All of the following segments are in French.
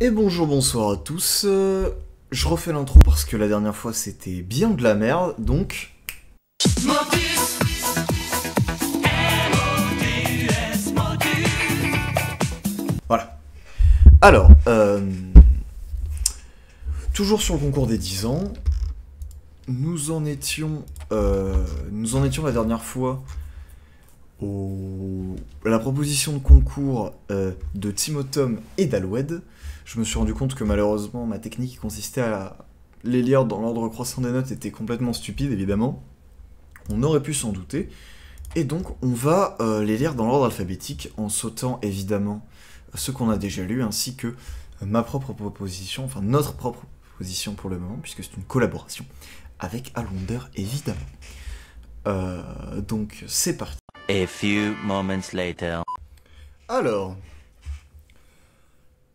Et bonjour, bonsoir à tous. Je refais l'intro parce que la dernière fois c'était bien de la merde, donc voilà. Alors, toujours sur le concours des 10 ans, nous en étions la dernière fois à la proposition de concours de Timothom et d'Alwed. Je me suis rendu compte que malheureusement ma technique qui consistait à les lire dans l'ordre croissant des notes était complètement stupide, évidemment. On aurait pu s'en douter. Et donc on va les lire dans l'ordre alphabétique en sautant évidemment ceux qu'on a déjà lus ainsi que ma propre proposition, enfin notre propre proposition pour le moment, puisque c'est une collaboration avec Alwonder évidemment. Donc c'est parti. A few moments later. Alors,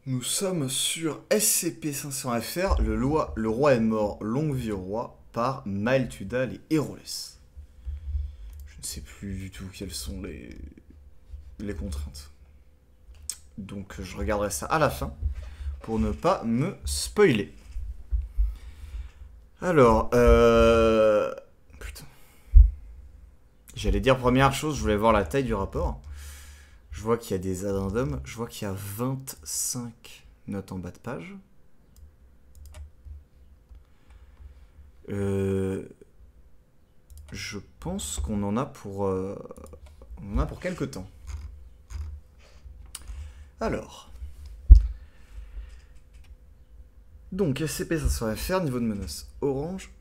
nous sommes sur SCP-500-FR, le roi est mort, longue vie au roi, par Mael Tudal et Héroles. Je ne sais plus du tout quelles sont les contraintes. Donc je regarderai ça à la fin, pour ne pas me spoiler. Alors, putain. J'allais dire première chose, je voulais voir la taille du rapport. Je vois qu'il y a des addendums, je vois qu'il y a 25 notes en bas de page. Je pense qu'on en a pour quelques temps. Alors. Donc, SCP-500-FR, niveau de menace orange,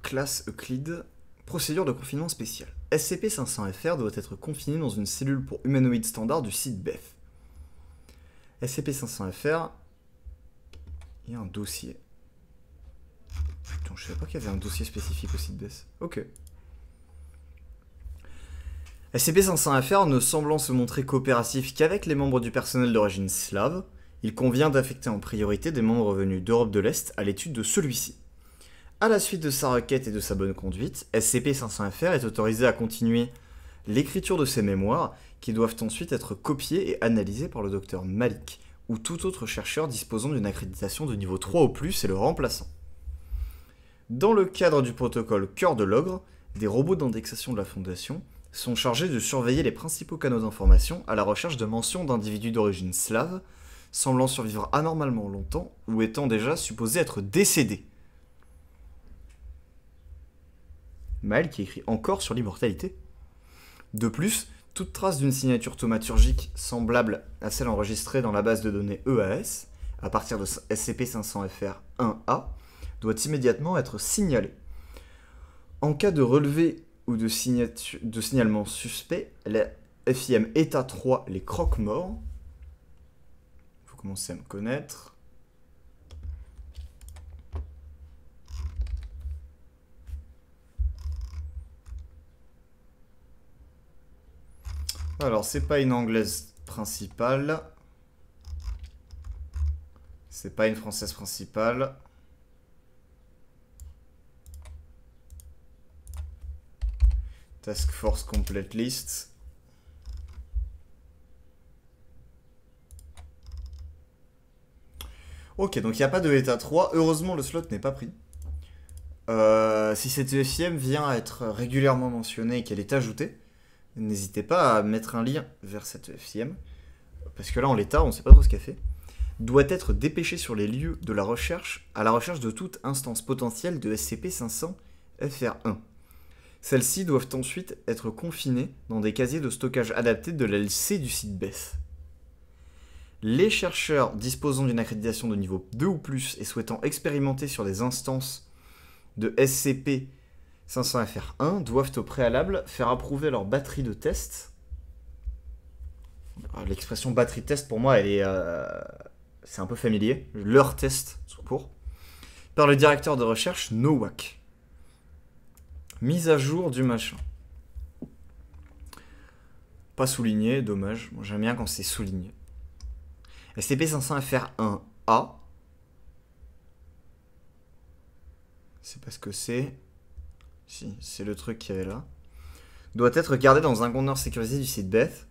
classe Euclide, procédure de confinement spéciale. SCP-500-FR doit être confiné dans une cellule pour humanoïdes standard du site BEF. SCP-500-FR, il y a un dossier. Putain, je savais pas qu'il y avait un dossier spécifique au site BEF. Ok. SCP-500-FR ne semblant se montrer coopératif qu'avec les membres du personnel d'origine slave, il convient d'affecter en priorité des membres venus d'Europe de l'Est à l'étude de celui-ci. À la suite de sa requête et de sa bonne conduite, SCP-500-FR est autorisé à continuer l'écriture de ses mémoires, qui doivent ensuite être copiées et analysées par le docteur Malik, ou tout autre chercheur disposant d'une accréditation de niveau 3 au plus et le remplaçant. Dans le cadre du protocole Cœur de l'Ogre, des robots d'indexation de la Fondation sont chargés de surveiller les principaux canaux d'information à la recherche de mentions d'individus d'origine slave, semblant survivre anormalement longtemps ou étant déjà supposés être décédés. Mal qui écrit encore sur l'immortalité. De plus, toute trace d'une signature thaumaturgique semblable à celle enregistrée dans la base de données EAS, à partir de SCP-500-FR1A, doit immédiatement être signalée. En cas de relevé ou de signalement suspect, la FIM État 3, les croque-morts, il faut commencer à me connaître. Alors, c'est pas une anglaise principale. C'est pas une française principale. Task Force Complete List. Ok, donc il n'y a pas de état 3. Heureusement, le slot n'est pas pris. Si cette EFIM vient à être régulièrement mentionnée et qu'elle est ajoutée, n'hésitez pas à mettre un lien vers cette EFIM. Parce que là, en l'état, on ne sait pas trop ce qu'elle fait. Doit être dépêché sur les lieux de la recherche à la recherche de toute instance potentielle de SCP-500-FR1. Celles-ci doivent ensuite être confinées dans des casiers de stockage adaptés de l'LC du site BEF. Les chercheurs disposant d'une accréditation de niveau 2 ou plus et souhaitant expérimenter sur des instances de SCP-500-FR1 doivent au préalable faire approuver leur batterie de test. L'expression batterie test pour moi, c'est un peu familier. Leur test, tout court. Par le directeur de recherche Nowak. Mise à jour du machin. Pas souligné, dommage. Moi, j'aime bien quand c'est souligné. SCP-500-FR1A. C'est pas ce que c'est. Si, c'est le truc qu'il y avait là. Doit être gardé dans un conteneur sécurisé du site BEF.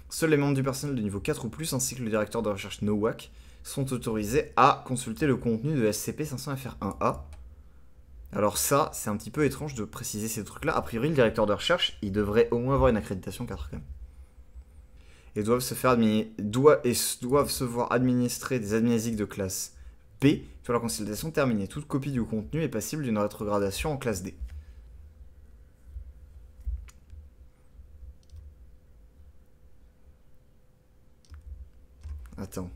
Seuls les membres du personnel de niveau 4 ou plus, ainsi que le directeur de recherche NOWAC, sont autorisés à consulter le contenu de SCP-500-FR1A. Alors ça, c'est un petit peu étrange de préciser ces trucs-là. A priori, le directeur de recherche, il devrait au moins avoir une accréditation 4 quand même. Et doivent se voir administrer des amnésiques de classe B sur la consultation terminée. Toute copie du contenu est passible d'une rétrogradation en classe D. Attendez.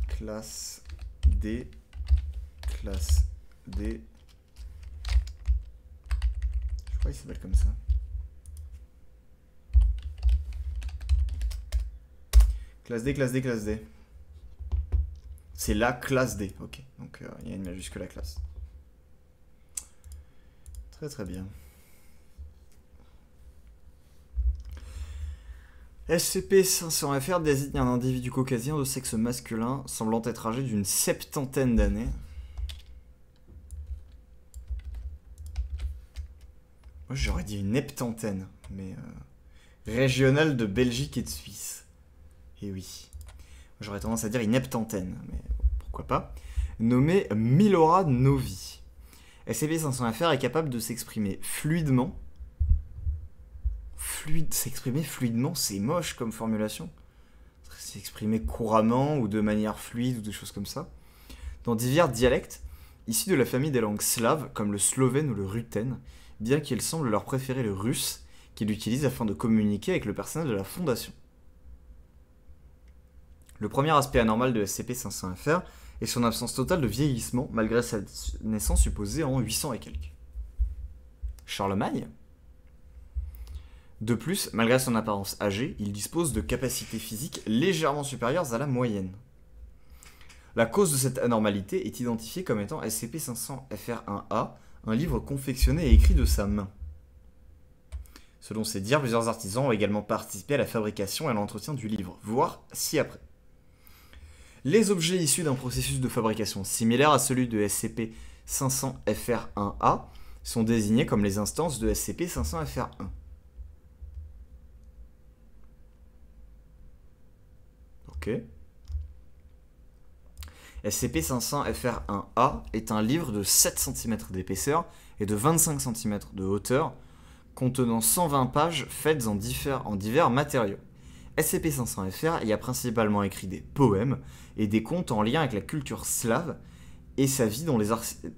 Classe D. Je crois qu'il s'appelle comme ça. Classe D. C'est la classe D, ok. Donc il y a une majuscule à classe. Très bien. SCP-500-FR désigne un individu caucasien de sexe masculin semblant être âgé d'une 70aine d'années. Moi j'aurais dit une 70aine, mais régionale de Belgique et de Suisse. Et oui. J'aurais tendance à dire une 70aine, mais pourquoi pas. Nommé Milora Novi. SCP-500-FR est capable de s'exprimer fluidement. S'exprimer fluidement, c'est moche comme formulation. S'exprimer couramment ou de manière fluide ou des choses comme ça. Dans divers dialectes, issus de la famille des langues slaves, comme le slovène ou le ruthène, bien qu'il semble leur préférer le russe, qu'il utilise afin de communiquer avec le personnel de la Fondation. Le premier aspect anormal de SCP-500-FR est son absence totale de vieillissement, malgré sa naissance supposée en 800 et quelques. Charlemagne ? De plus, malgré son apparence âgée, il dispose de capacités physiques légèrement supérieures à la moyenne. La cause de cette anormalité est identifiée comme étant SCP-500-FR1A, un livre confectionné et écrit de sa main. Selon ses dires, plusieurs artisans ont également participé à la fabrication et à l'entretien du livre, voire ci-après. Les objets issus d'un processus de fabrication similaire à celui de SCP-500-FR1A sont désignés comme les instances de SCP-500-FR1. Ok. SCP-500-FR1A est un livre de 7 cm d'épaisseur et de 25 cm de hauteur, contenant 120 pages faites en divers matériaux. SCP-500-FR y a principalement écrit des poèmes et des contes en lien avec la culture slave, et sa vie dont les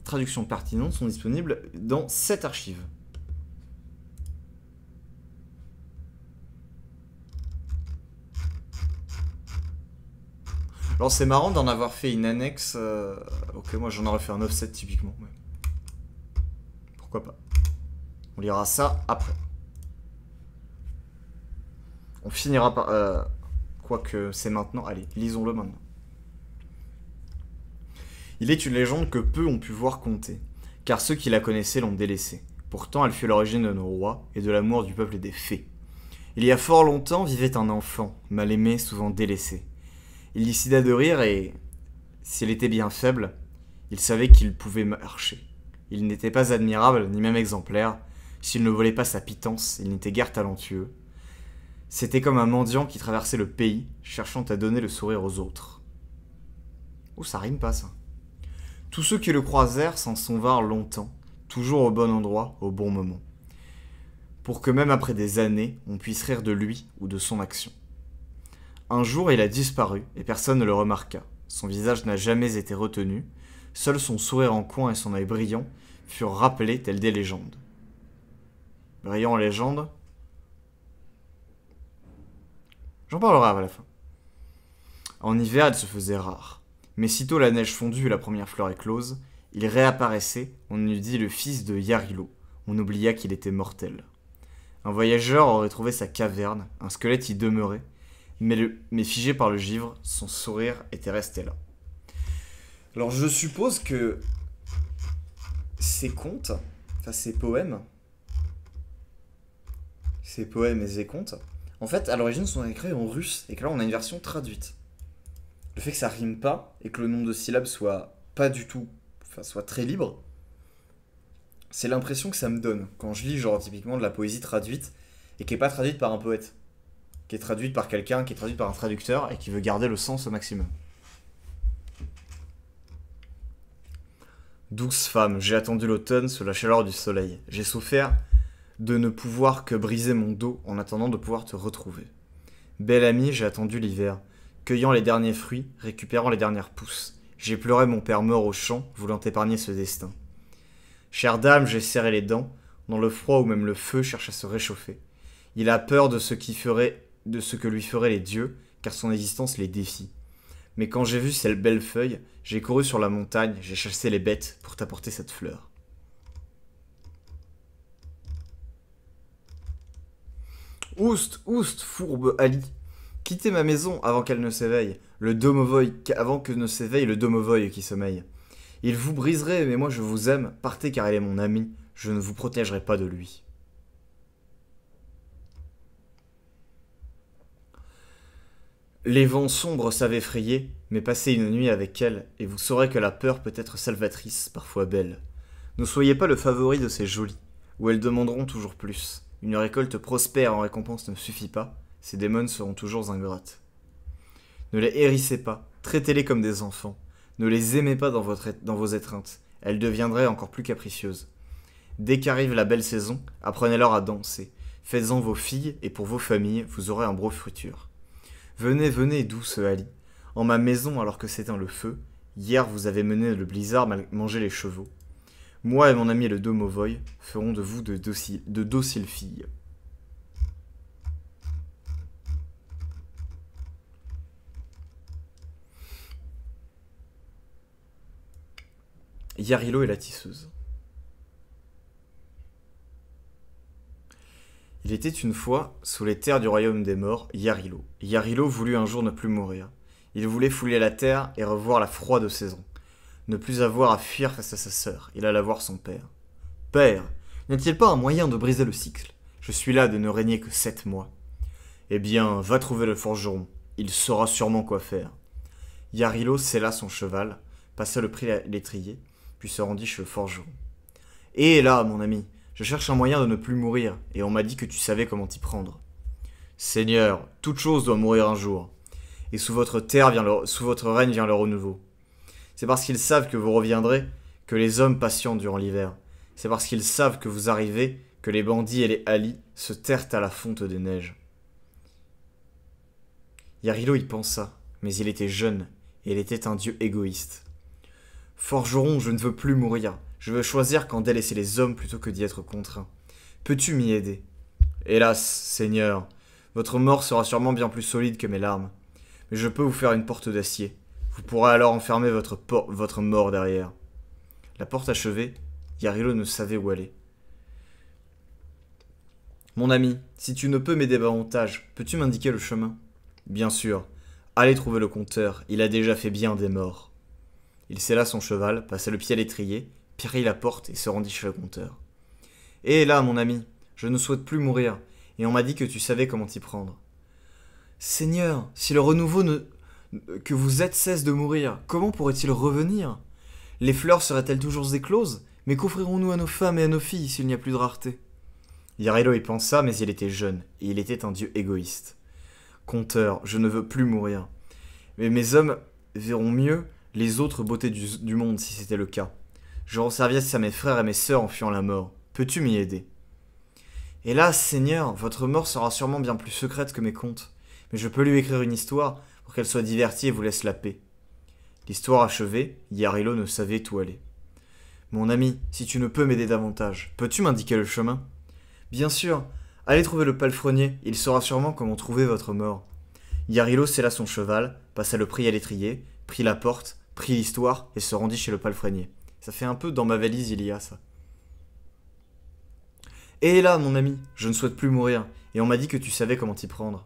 traductions pertinentes sont disponibles dans cette archive. Alors c'est marrant d'en avoir fait une annexe. Ok, moi j'en aurais fait un offset typiquement. Mais... pourquoi pas. On lira ça après. On finira par... quoique c'est maintenant. Allez, lisons-le maintenant. Il est une légende que peu ont pu voir compter, car ceux qui la connaissaient l'ont délaissée. Pourtant, elle fut l'origine de nos rois et de l'amour du peuple des fées. Il y a fort longtemps vivait un enfant, mal aimé, souvent délaissé. Il décida de rire et, s'il était bien faible, il savait qu'il pouvait marcher. Il n'était pas admirable, ni même exemplaire. S'il ne volait pas sa pitance, il n'était guère talentueux. C'était comme un mendiant qui traversait le pays, cherchant à donner le sourire aux autres. Oh, ça rime pas, ça. Tous ceux qui le croisèrent s'en souvinrent longtemps, toujours au bon endroit, au bon moment. Pour que même après des années, on puisse rire de lui ou de son action. Un jour, il a disparu, et personne ne le remarqua. Son visage n'a jamais été retenu. Seul son sourire en coin et son œil brillant furent rappelés tels des légendes. Brillant en légende. J'en parlerai à la fin. En hiver, il se faisait rare. Mais sitôt la neige fondue et la première fleur éclose, il réapparaissait, on eût dit le fils de Yarilo. On oublia qu'il était mortel. Un voyageur aurait trouvé sa caverne, un squelette y demeurait, mais figé par le givre, son sourire était resté là. Alors je suppose que ces contes, enfin ces poèmes et ces contes, en fait à l'origine sont écrits en russe, et que là on a une version traduite. Le fait que ça rime pas, et que le nombre de syllabes soit pas du tout, enfin soit très libre, C'est l'impression que ça me donne quand je lis genre typiquement de la poésie traduite et qui est pas traduite par un poète, qui est traduite par quelqu'un, qui est traduite par un traducteur et qui veut garder le sens au maximum. Douce femme, j'ai attendu l'automne sous la chaleur du soleil. J'ai souffert de ne pouvoir que briser mon dos en attendant de pouvoir te retrouver. Belle amie, j'ai attendu l'hiver, cueillant les derniers fruits, récupérant les dernières pousses. J'ai pleuré mon père mort au champ, voulant épargner ce destin. Chère dame, j'ai serré les dents, dans le froid où même le feu cherche à se réchauffer. Il a peur de ce que lui feraient les dieux, car son existence les défie. Mais quand j'ai vu cette belle feuille, j'ai couru sur la montagne, j'ai chassé les bêtes pour t'apporter cette fleur. Oust, oust, fourbe Ali. Quittez ma maison avant qu'elle ne s'éveille, avant que ne s'éveille le domovoy qui sommeille. Il vous briserait, mais moi je vous aime, partez car il est mon ami, je ne vous protégerai pas de lui. Les vents sombres savent effrayer, mais passez une nuit avec elle, et vous saurez que la peur peut être salvatrice, parfois belle. Ne soyez pas le favori de ces jolies, où elles demanderont toujours plus. Une récolte prospère en récompense ne suffit pas, ces démons seront toujours ingrates. Ne les hérissez pas, traitez-les comme des enfants. Ne les aimez pas dans vos étreintes, elles deviendraient encore plus capricieuses. Dès qu'arrive la belle saison, apprenez-leur à danser. Faites-en vos filles, et pour vos familles, vous aurez un beau futur. Venez, venez, douce Ali, en ma maison alors que s'éteint le feu. Hier vous avez mené le blizzard manger les chevaux. Moi et mon ami le domovoy ferons de vous de dociles filles. Yarilo et la tisseuse. Il était une fois, sous les terres du royaume des morts, Yarilo. Yarilo voulut un jour ne plus mourir. Il voulait fouler la terre et revoir la froide saison. Ne plus avoir à fuir face à sa sœur. Il alla voir son père. « Père, n'y a-t-il pas un moyen de briser le cycle? Je suis là de ne régner que 7 mois. » « Eh bien, va trouver le forgeron. Il saura sûrement quoi faire. » Yarilo sella son cheval, passa le prix à l'étrier, puis se rendit chez le forgeron. « Et là, mon ami, je cherche un moyen de ne plus mourir, et on m'a dit que tu savais comment t'y prendre. »« Seigneur, toute chose doit mourir un jour, et sous votre règne vient le renouveau. C'est parce qu'ils savent que vous reviendrez que les hommes patientent durant l'hiver. C'est parce qu'ils savent que vous arrivez que les bandits et les halis se terrent à la fonte des neiges. » Yarilo y pensa, mais il était jeune, et il était un dieu égoïste. « Forgeron, je ne veux plus mourir. Je veux choisir qu'en délaisser les hommes plutôt que d'y être contraint. Peux-tu m'y aider? »« Hélas, Seigneur, votre mort sera sûrement bien plus solide que mes larmes. Mais je peux vous faire une porte d'acier. Vous pourrez alors enfermer votre mort derrière. » La porte achevée, Yarilo ne savait où aller. « Mon ami, si tu ne peux m'aider davantage, peux-tu m'indiquer le chemin? »« Bien sûr. Allez trouver le compteur, il a déjà fait bien des morts. » Il sella son cheval, passa le pied à l'étrier, prit la porte et se rendit chez le compteur. « Hé là, mon ami, je ne souhaite plus mourir, et on m'a dit que tu savais comment t'y prendre. »« Seigneur, si le renouveau que vous êtes cesse de mourir, comment pourrait-il revenir? Les fleurs seraient-elles toujours écloses? Mais qu'offrirons-nous à nos femmes et à nos filles s'il n'y a plus de rareté? » Yarilo y pensa, mais il était jeune, et il était un dieu égoïste. « Conteur, je ne veux plus mourir. Mais mes hommes verront mieux les autres beautés du monde si c'était le cas. Je rends service à mes frères et mes sœurs en fuyant la mort. Peux-tu m'y aider? »« Hélas, Seigneur, votre mort sera sûrement bien plus secrète que mes contes. Mais je peux lui écrire une histoire pour qu'elle soit divertie et vous laisse la paix. » L'histoire achevée, Yarilo ne savait où aller. « Mon ami, si tu ne peux m'aider davantage, peux-tu m'indiquer le chemin? »« Bien sûr. Allez trouver le palefrenier, il saura sûrement comment trouver votre mort. » Yarilo sella son cheval, passa le prix à l'étrier, prit la porte, prit l'histoire et se rendit chez le palefrenier. Ça fait un peu dans ma valise il y a ça. « Et là, mon ami, je ne souhaite plus mourir, et on m'a dit que tu savais comment t'y prendre. »«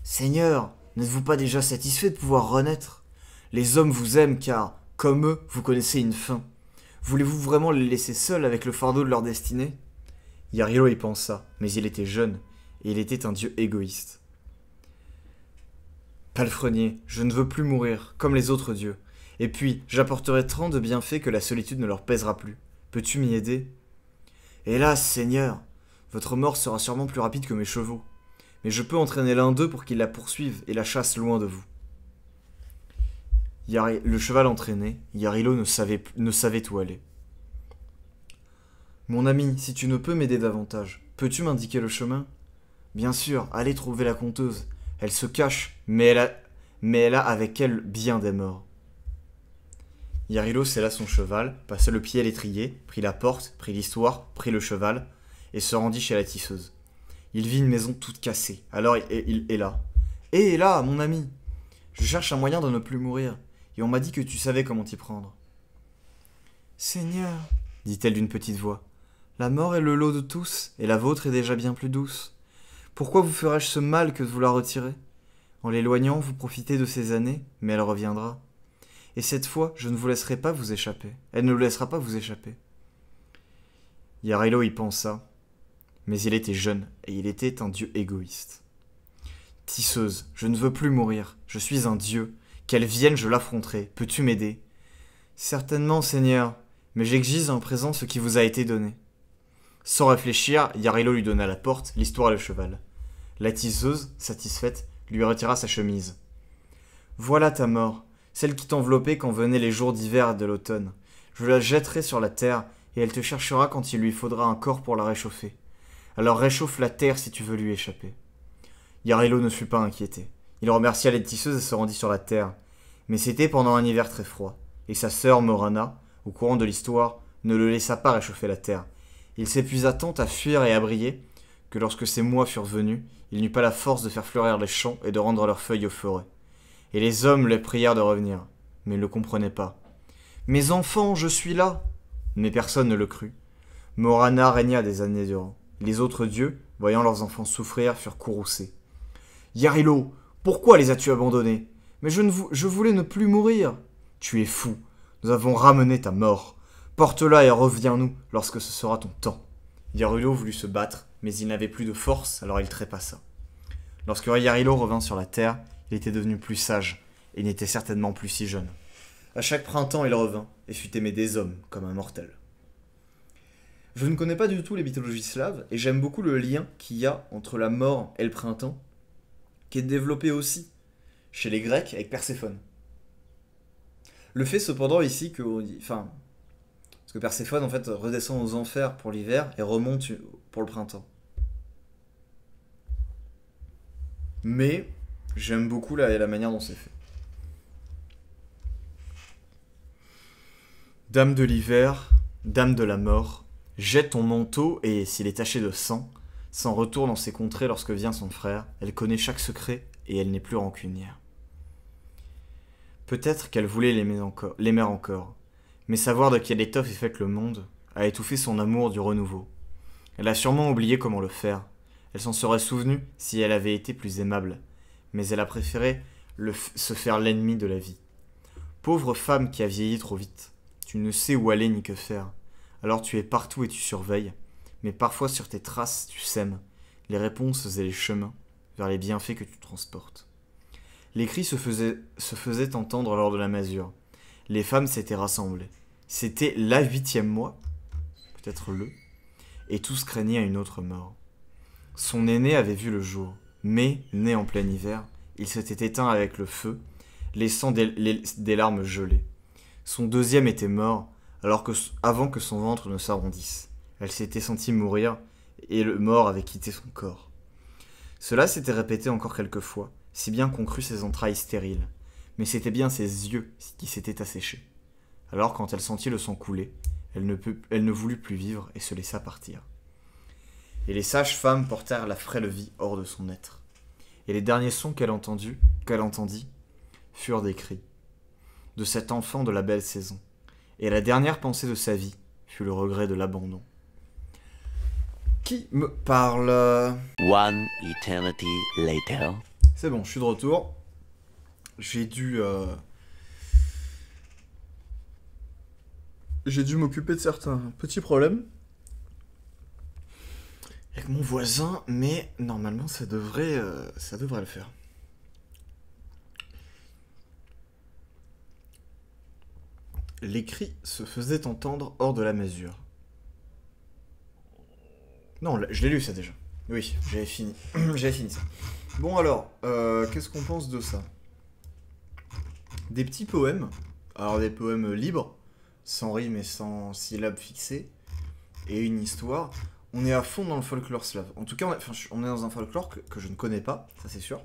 Seigneur, n'êtes-vous pas déjà satisfait de pouvoir renaître? Les hommes vous aiment car, comme eux, vous connaissez une fin. Voulez-vous vraiment les laisser seuls avec le fardeau de leur destinée? » Yarilo y pensa, mais il était jeune, et il était un dieu égoïste. « Palefrenier, je ne veux plus mourir, comme les autres dieux. Et puis, j'apporterai tant de bienfaits que la solitude ne leur pèsera plus. Peux-tu m'y aider? » Hélas, Seigneur, votre mort sera sûrement plus rapide que mes chevaux. Mais je peux entraîner l'un d'eux pour qu'il la poursuive et la chasse loin de vous. Le cheval entraîné, Yarilo ne savait où aller. Mon ami, si tu ne peux m'aider davantage, peux-tu m'indiquer le chemin? Bien sûr, allez trouver la conteuse. Elle se cache, mais elle a avec elle bien des morts. Yarilo sella son cheval, passa le pied à l'étrier, prit la porte, prit l'histoire, prit le cheval, et se rendit chez la tisseuse. Il vit une maison toute cassée, alors il héla. Hé, héla, mon ami! Je cherche un moyen de ne plus mourir, et on m'a dit que tu savais comment t'y prendre. Seigneur, dit-elle d'une petite voix, la mort est le lot de tous, et la vôtre est déjà bien plus douce. Pourquoi vous ferais-je ce mal que de vous la retirer? En l'éloignant, vous profitez de ces années, mais elle reviendra. Et cette fois, je ne vous laisserai pas vous échapper. Elle ne vous laissera pas vous échapper. Yarilo y pensa, mais il était jeune, et il était un dieu égoïste. Tisseuse, je ne veux plus mourir, je suis un dieu. Qu'elle vienne, je l'affronterai. Peux-tu m'aider? Certainement, Seigneur, mais j'exige en présent ce qui vous a été donné. Sans réfléchir, Yarilo lui donna la porte, l'histoire et le cheval. La tisseuse, satisfaite, lui retira sa chemise. Voilà ta mort, celle qui t'enveloppait quand venaient les jours d'hiver et de l'automne. Je la jetterai sur la terre, et elle te cherchera quand il lui faudra un corps pour la réchauffer. Alors réchauffe la terre si tu veux lui échapper. Yarilo ne fut pas inquiété. Il remercia les tisseuses et se rendit sur la terre. Mais c'était pendant un hiver très froid, et sa sœur Morana, au courant de l'histoire, ne le laissa pas réchauffer la terre. Il s'épuisa tant à fuir et à briller, que lorsque ces mois furent venus, il n'eut pas la force de faire fleurir les champs et de rendre leurs feuilles aux forêts. Et les hommes les prièrent de revenir, mais ils ne le comprenaient pas. « Mes enfants, je suis là !» Mais personne ne le crut. Morana régna des années durant. Les autres dieux, voyant leurs enfants souffrir, furent courroucés. « Yarilo, pourquoi les as-tu abandonnés? Mais je voulais ne plus mourir. »« Tu es fou. Nous avons ramené ta mort. Porte-la et reviens-nous lorsque ce sera ton temps. » Yarilo voulut se battre, mais il n'avait plus de force, alors il trépassa. Lorsque Yarilo revint sur la terre, il était devenu plus sage, et n'était certainement plus si jeune. À chaque printemps, il revint, et fut aimé des hommes, comme un mortel. Je ne connais pas du tout les mythologies slaves, et j'aime beaucoup le lien qu'il y a entre la mort et le printemps, qui est développé aussi chez les Grecs avec Perséphone. Le fait cependant ici que... parce que Perséphone en fait redescend aux enfers pour l'hiver et remonte pour le printemps. Mais j'aime beaucoup la manière dont c'est fait. Dame de l'hiver, dame de la mort, jette ton manteau et, s'il est taché de sang, s'en retourne dans ses contrées lorsque vient son frère. Elle connaît chaque secret et elle n'est plus rancunière. Peut-être qu'elle voulait l'aimer encore, mais savoir de quelle étoffe est faite le monde a étouffé son amour du renouveau. Elle a sûrement oublié comment le faire. Elle s'en serait souvenue si elle avait été plus aimable, mais elle a préféré se faire l'ennemi de la vie. Pauvre femme qui a vieilli trop vite, tu ne sais où aller ni que faire. Alors tu es partout et tu surveilles, mais parfois sur tes traces tu sèmes les réponses et les chemins vers les bienfaits que tu transportes. Les cris se faisaient entendre lors de la masure. Les femmes s'étaient rassemblées. C'était la 8e mois, peut-être et tous craignaient une autre mort. Son aîné avait vu le jour, mais, né en plein hiver, il s'était éteint avec le feu, laissant des larmes gelées. Son deuxième était mort, avant que son ventre ne s'arrondisse. Elle s'était sentie mourir, et le mort avait quitté son corps. Cela s'était répété encore quelques fois, si bien qu'on crut ses entrailles stériles. Mais c'était bien ses yeux qui s'étaient asséchés. Alors, quand elle sentit le sang couler, elle ne voulut plus vivre et se laissa partir. Et les sages-femmes portèrent la frêle vie hors de son être. Et les derniers sons qu'elle entendit furent des cris de cet enfant de la belle saison. Et la dernière pensée de sa vie fut le regret de l'abandon. Qui me parle? One eternity later. C'est bon, je suis de retour. J'ai dû m'occuper de certains petits problèmes avec mon voisin, mais normalement ça devrait le faire. Les cris se faisaient entendre hors de la masure. Non, je l'ai lu ça déjà. Oui, j'avais fini. J'avais fini ça. Bon alors, qu'est-ce qu'on pense de ça? Des petits poèmes. Alors des poèmes libres, sans rime et sans syllabes fixées, et une histoire. On est à fond dans le folklore slave. En tout cas, on est dans un folklore que je ne connais pas, ça c'est sûr.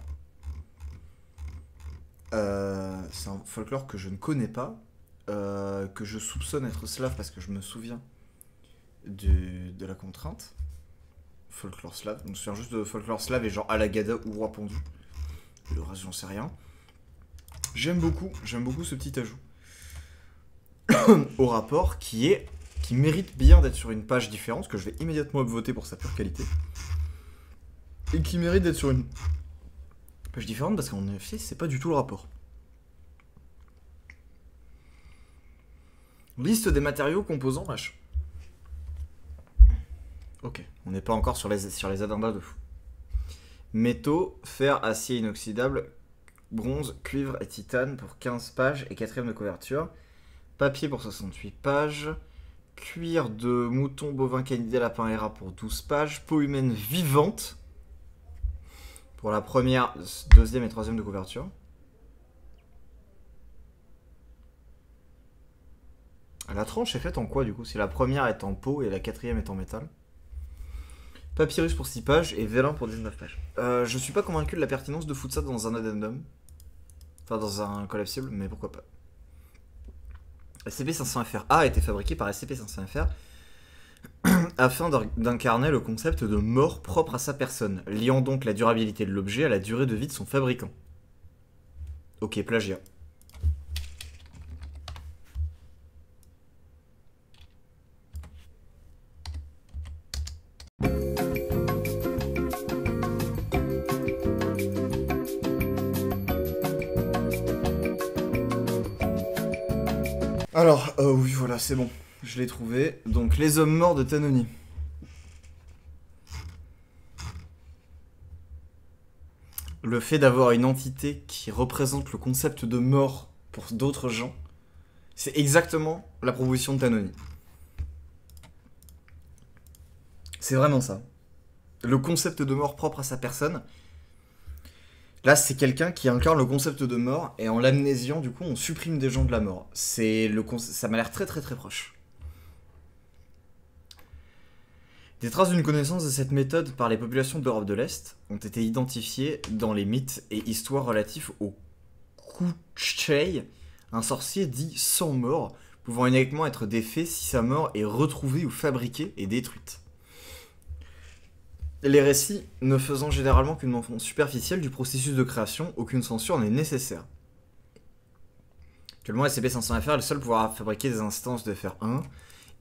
C'est un folklore que je ne connais pas, que je soupçonne être slave parce que je me souviens de la contrainte. Folklore slave. Donc je me souviens juste de folklore slave et genre Alagada ou Roi Pendu. Le reste, j'en sais rien. J'aime beaucoup ce petit ajout au rapport qui mérite bien d'être sur une page différente, que je vais immédiatement upvoter pour sa pure qualité. Et qui mérite d'être sur une page différente parce qu'en effet, c'est pas du tout le rapport. Liste des matériaux composants, vache. Ok, on n'est pas encore sur les agendas de fou. Métaux, fer, acier inoxydable, bronze, cuivre et titane pour 15 pages et 4ème de couverture. Papier pour 68 pages. Cuir de mouton, bovin, canidé, lapin et rat pour 12 pages. Peau humaine vivante pour la première, deuxième et troisième de couverture. La tranche est faite en quoi du coup? Si la première est en peau et la quatrième est en métal. Papyrus pour 6 pages et vélin pour 19 pages. Je suis pas convaincu de la pertinence de foutre ça dans un addendum. Enfin dans un collapsible, mais pourquoi pas. SCP-500-FR a été fabriqué par SCP-500-FR afin d'incarner le concept de mort propre à sa personne, liant donc la durabilité de l'objet à la durée de vie de son fabricant. Ok, plagiat. Alors, oui, voilà, c'est bon. Je l'ai trouvé. Donc, les hommes morts de Tanoni. Le fait d'avoir une entité qui représente le concept de mort pour d'autres gens, c'est exactement la proposition de Tanoni. C'est vraiment ça. Le concept de mort propre à sa personne. Là, c'est quelqu'un qui incarne le concept de mort, et en l'amnésiant, du coup, on supprime des gens de la mort. Ça m'a l'air très très très proche. Des traces d'une connaissance de cette méthode par les populations d'Europe de l'Est ont été identifiées dans les mythes et histoires relatifs au Kuchei, un sorcier dit sans mort, pouvant uniquement être défait si sa mort est retrouvée ou fabriquée et détruite. Les récits ne faisant généralement qu'une mention superficielle du processus de création, aucune censure n'est nécessaire. Actuellement, SCP-500-FR est le seul pouvoir fabriquer des instances de FR1.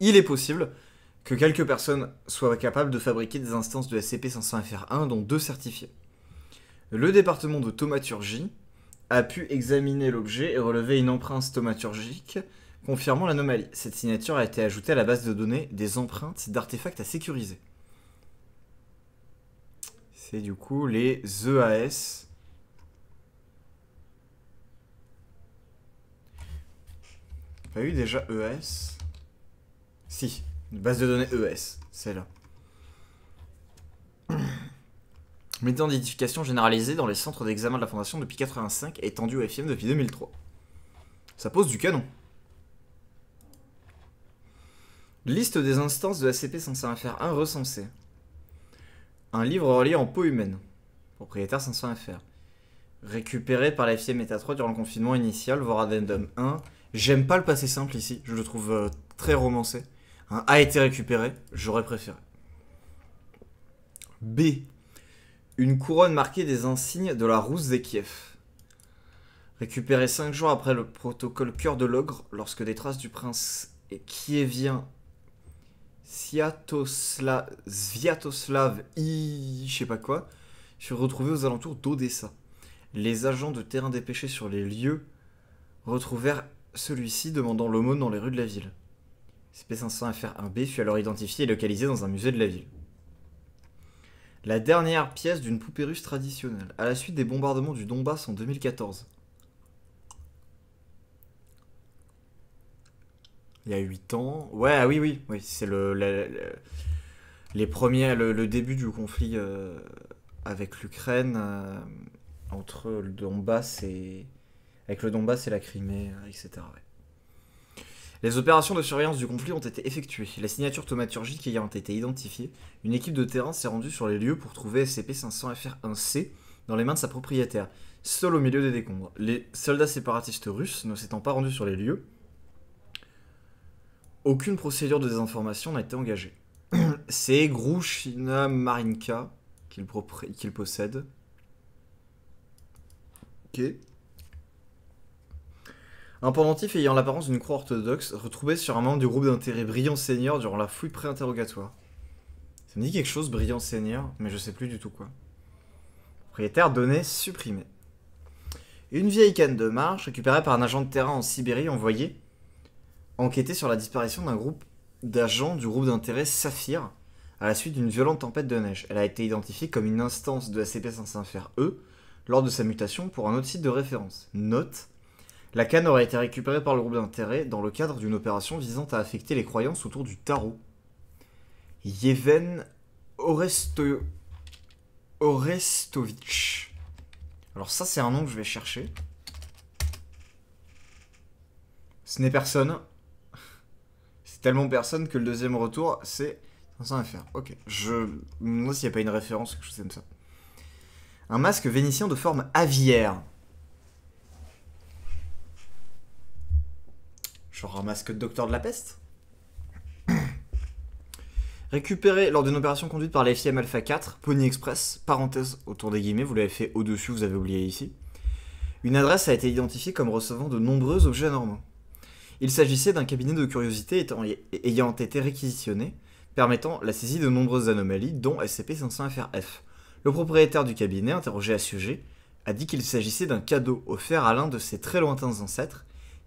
Il est possible que quelques personnes soient capables de fabriquer des instances de SCP-500-FR1, dont 2 certifiées. Le département de thaumaturgie a pu examiner l'objet et relever une empreinte thaumaturgique confirmant l'anomalie. Cette signature a été ajoutée à la base de données des empreintes d'artefacts à sécuriser. C'est du coup les EAS. Pas eu déjà EAS? Si, une base de données ES, c'est là. Méthode d'identification généralisée dans les centres d'examen de la Fondation depuis 1985 et étendue au FIM depuis 2003. Ça pose du canon. Liste des instances de SCP-500-FR1 recensées. Un livre relié en peau humaine. Propriétaire 500-FR. Récupéré par la FIM Méta 3 durant le confinement initial, voire addendum 1. J'aime pas le passé simple ici, je le trouve très romancé. A été récupéré, j'aurais préféré. B. Une couronne marquée des insignes de la Rousse des Kiev. Récupéré 5 jours après le protocole Cœur de l'Ogre, lorsque des traces du prince kievien Sviatoslav I... je sais pas quoi, furent retrouvés aux alentours d'Odessa. Les agents de terrain dépêchés sur les lieux retrouvèrent celui-ci demandant l'aumône dans les rues de la ville. SCP-500-FR1B fut alors identifié et localisé dans un musée de la ville. La dernière pièce d'une poupée russe traditionnelle, à la suite des bombardements du Donbass en 2014. Il y a 8 ans. Ouais, ah oui, c'est Le début du conflit avec l'Ukraine, entre le Donbass et... avec le Donbass et la Crimée, etc. Ouais. Les opérations de surveillance du conflit ont été effectuées. La signature thaumaturgique ayant été identifiée, une équipe de terrain s'est rendue sur les lieux pour trouver SCP-500-FR1-C dans les mains de sa propriétaire, seul au milieu des décombres. Les soldats séparatistes russes ne s'étant pas rendus sur les lieux, aucune procédure de désinformation n'a été engagée. C'est Grushina Marinka qu'il possède. Ok. Un pendentif ayant l'apparence d'une croix orthodoxe retrouvé sur un membre du groupe d'intérêt Brillant Seigneur durant la fouille pré-interrogatoire. Ça me dit quelque chose, Brillant Seigneur, mais je sais plus du tout quoi. Propriétaire données supprimées. Une vieille canne de marche récupérée par un agent de terrain en Sibérie envoyé enquêter sur la disparition d'un groupe d'agents du groupe d'intérêt Saphir à la suite d'une violente tempête de neige. Elle a été identifiée comme une instance de SCP-501-FR-E lors de sa mutation pour un autre site de référence. Note: la canne aurait été récupérée par le groupe d'intérêt dans le cadre d'une opération visant à affecter les croyances autour du tarot. Yevhen Orestovitch. Alors ça, c'est un nom que je vais chercher. Ce n'est personne. C'est tellement personne que le deuxième retour, c'est 500 FR. Ok. Je me demande s'il n'y a pas une référence, quelque chose comme ça. Un masque vénitien de forme aviaire. Genre un masque de docteur de la peste. Récupéré lors d'une opération conduite par la FIM Alpha 4, Pony Express, parenthèse autour des guillemets, vous l'avez fait au-dessus, vous avez oublié ici. Une adresse a été identifiée comme recevant de nombreux objets anormaux. Il s'agissait d'un cabinet de curiosité ayant été réquisitionné, permettant la saisie de nombreuses anomalies, dont SCP-500-FRF. Le propriétaire du cabinet, interrogé à ce sujet, a dit qu'il s'agissait d'un cadeau offert à l'un de ses très lointains ancêtres,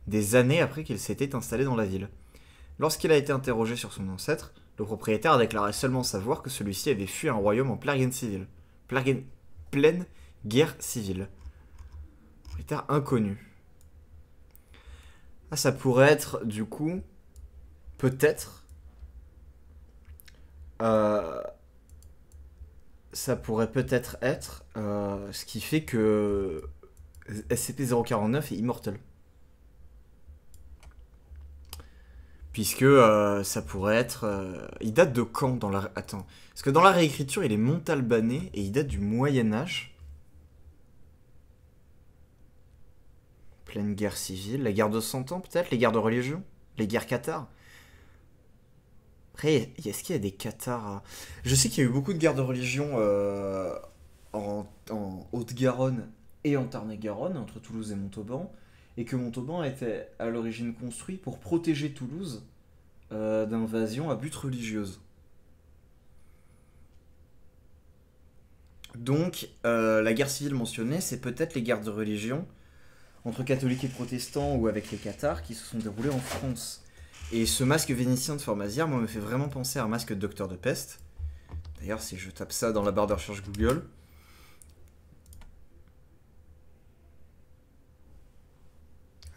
des années après qu'il s'était installé dans la ville. Lorsqu'il a été interrogé sur son ancêtre, le propriétaire a déclaré seulement savoir que celui-ci avait fui un royaume en pleine guerre civile. Propriétaire inconnu. Ah, ça pourrait être, du coup, peut-être... ça pourrait peut-être être ce qui fait que SCP-049 est immortel. Puisque ça pourrait être... il date de quand dans la... Attends. Parce que dans la réécriture, il est montalbanais et il date du Moyen-Âge. Pleine guerre civile. La guerre de 100 ans, peut-être. Les guerres de religion. Les guerres cathares. Après, est-ce qu'il y a des cathares Je sais qu'il y a eu beaucoup de guerres de religion en Haute-Garonne et en Tarn-et-Garonne, entre Toulouse et Montauban. Et que Montauban était à l'origine construit pour protéger Toulouse d'invasion à but religieuse. Donc, la guerre civile mentionnée, c'est peut-être les guerres de religion entre catholiques et protestants ou avec les cathares qui se sont déroulées en France. Et ce masque vénitien de forme asiaire, moi, me fait vraiment penser à un masque de docteur de peste. D'ailleurs, si je tape ça dans la barre de recherche Google...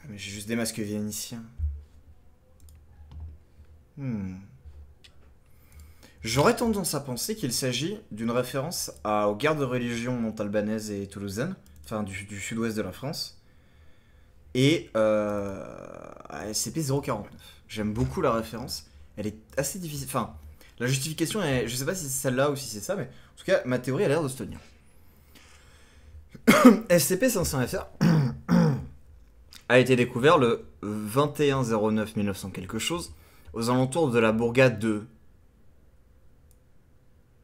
Mais j'ai juste des masques vénitiens. J'aurais tendance à penser qu'il s'agit d'une référence aux guerres de religion montalbanaises et toulousaines, enfin du sud-ouest de la France, et à SCP-049. J'aime beaucoup la référence. Elle est assez difficile. Enfin, la justification est... Je sais pas si c'est celle-là ou si c'est ça, mais en tout cas, ma théorie a l'air de se tenir. SCP-500-FR a été découvert le 21/09/1900 quelque chose, aux alentours de la bourgade de...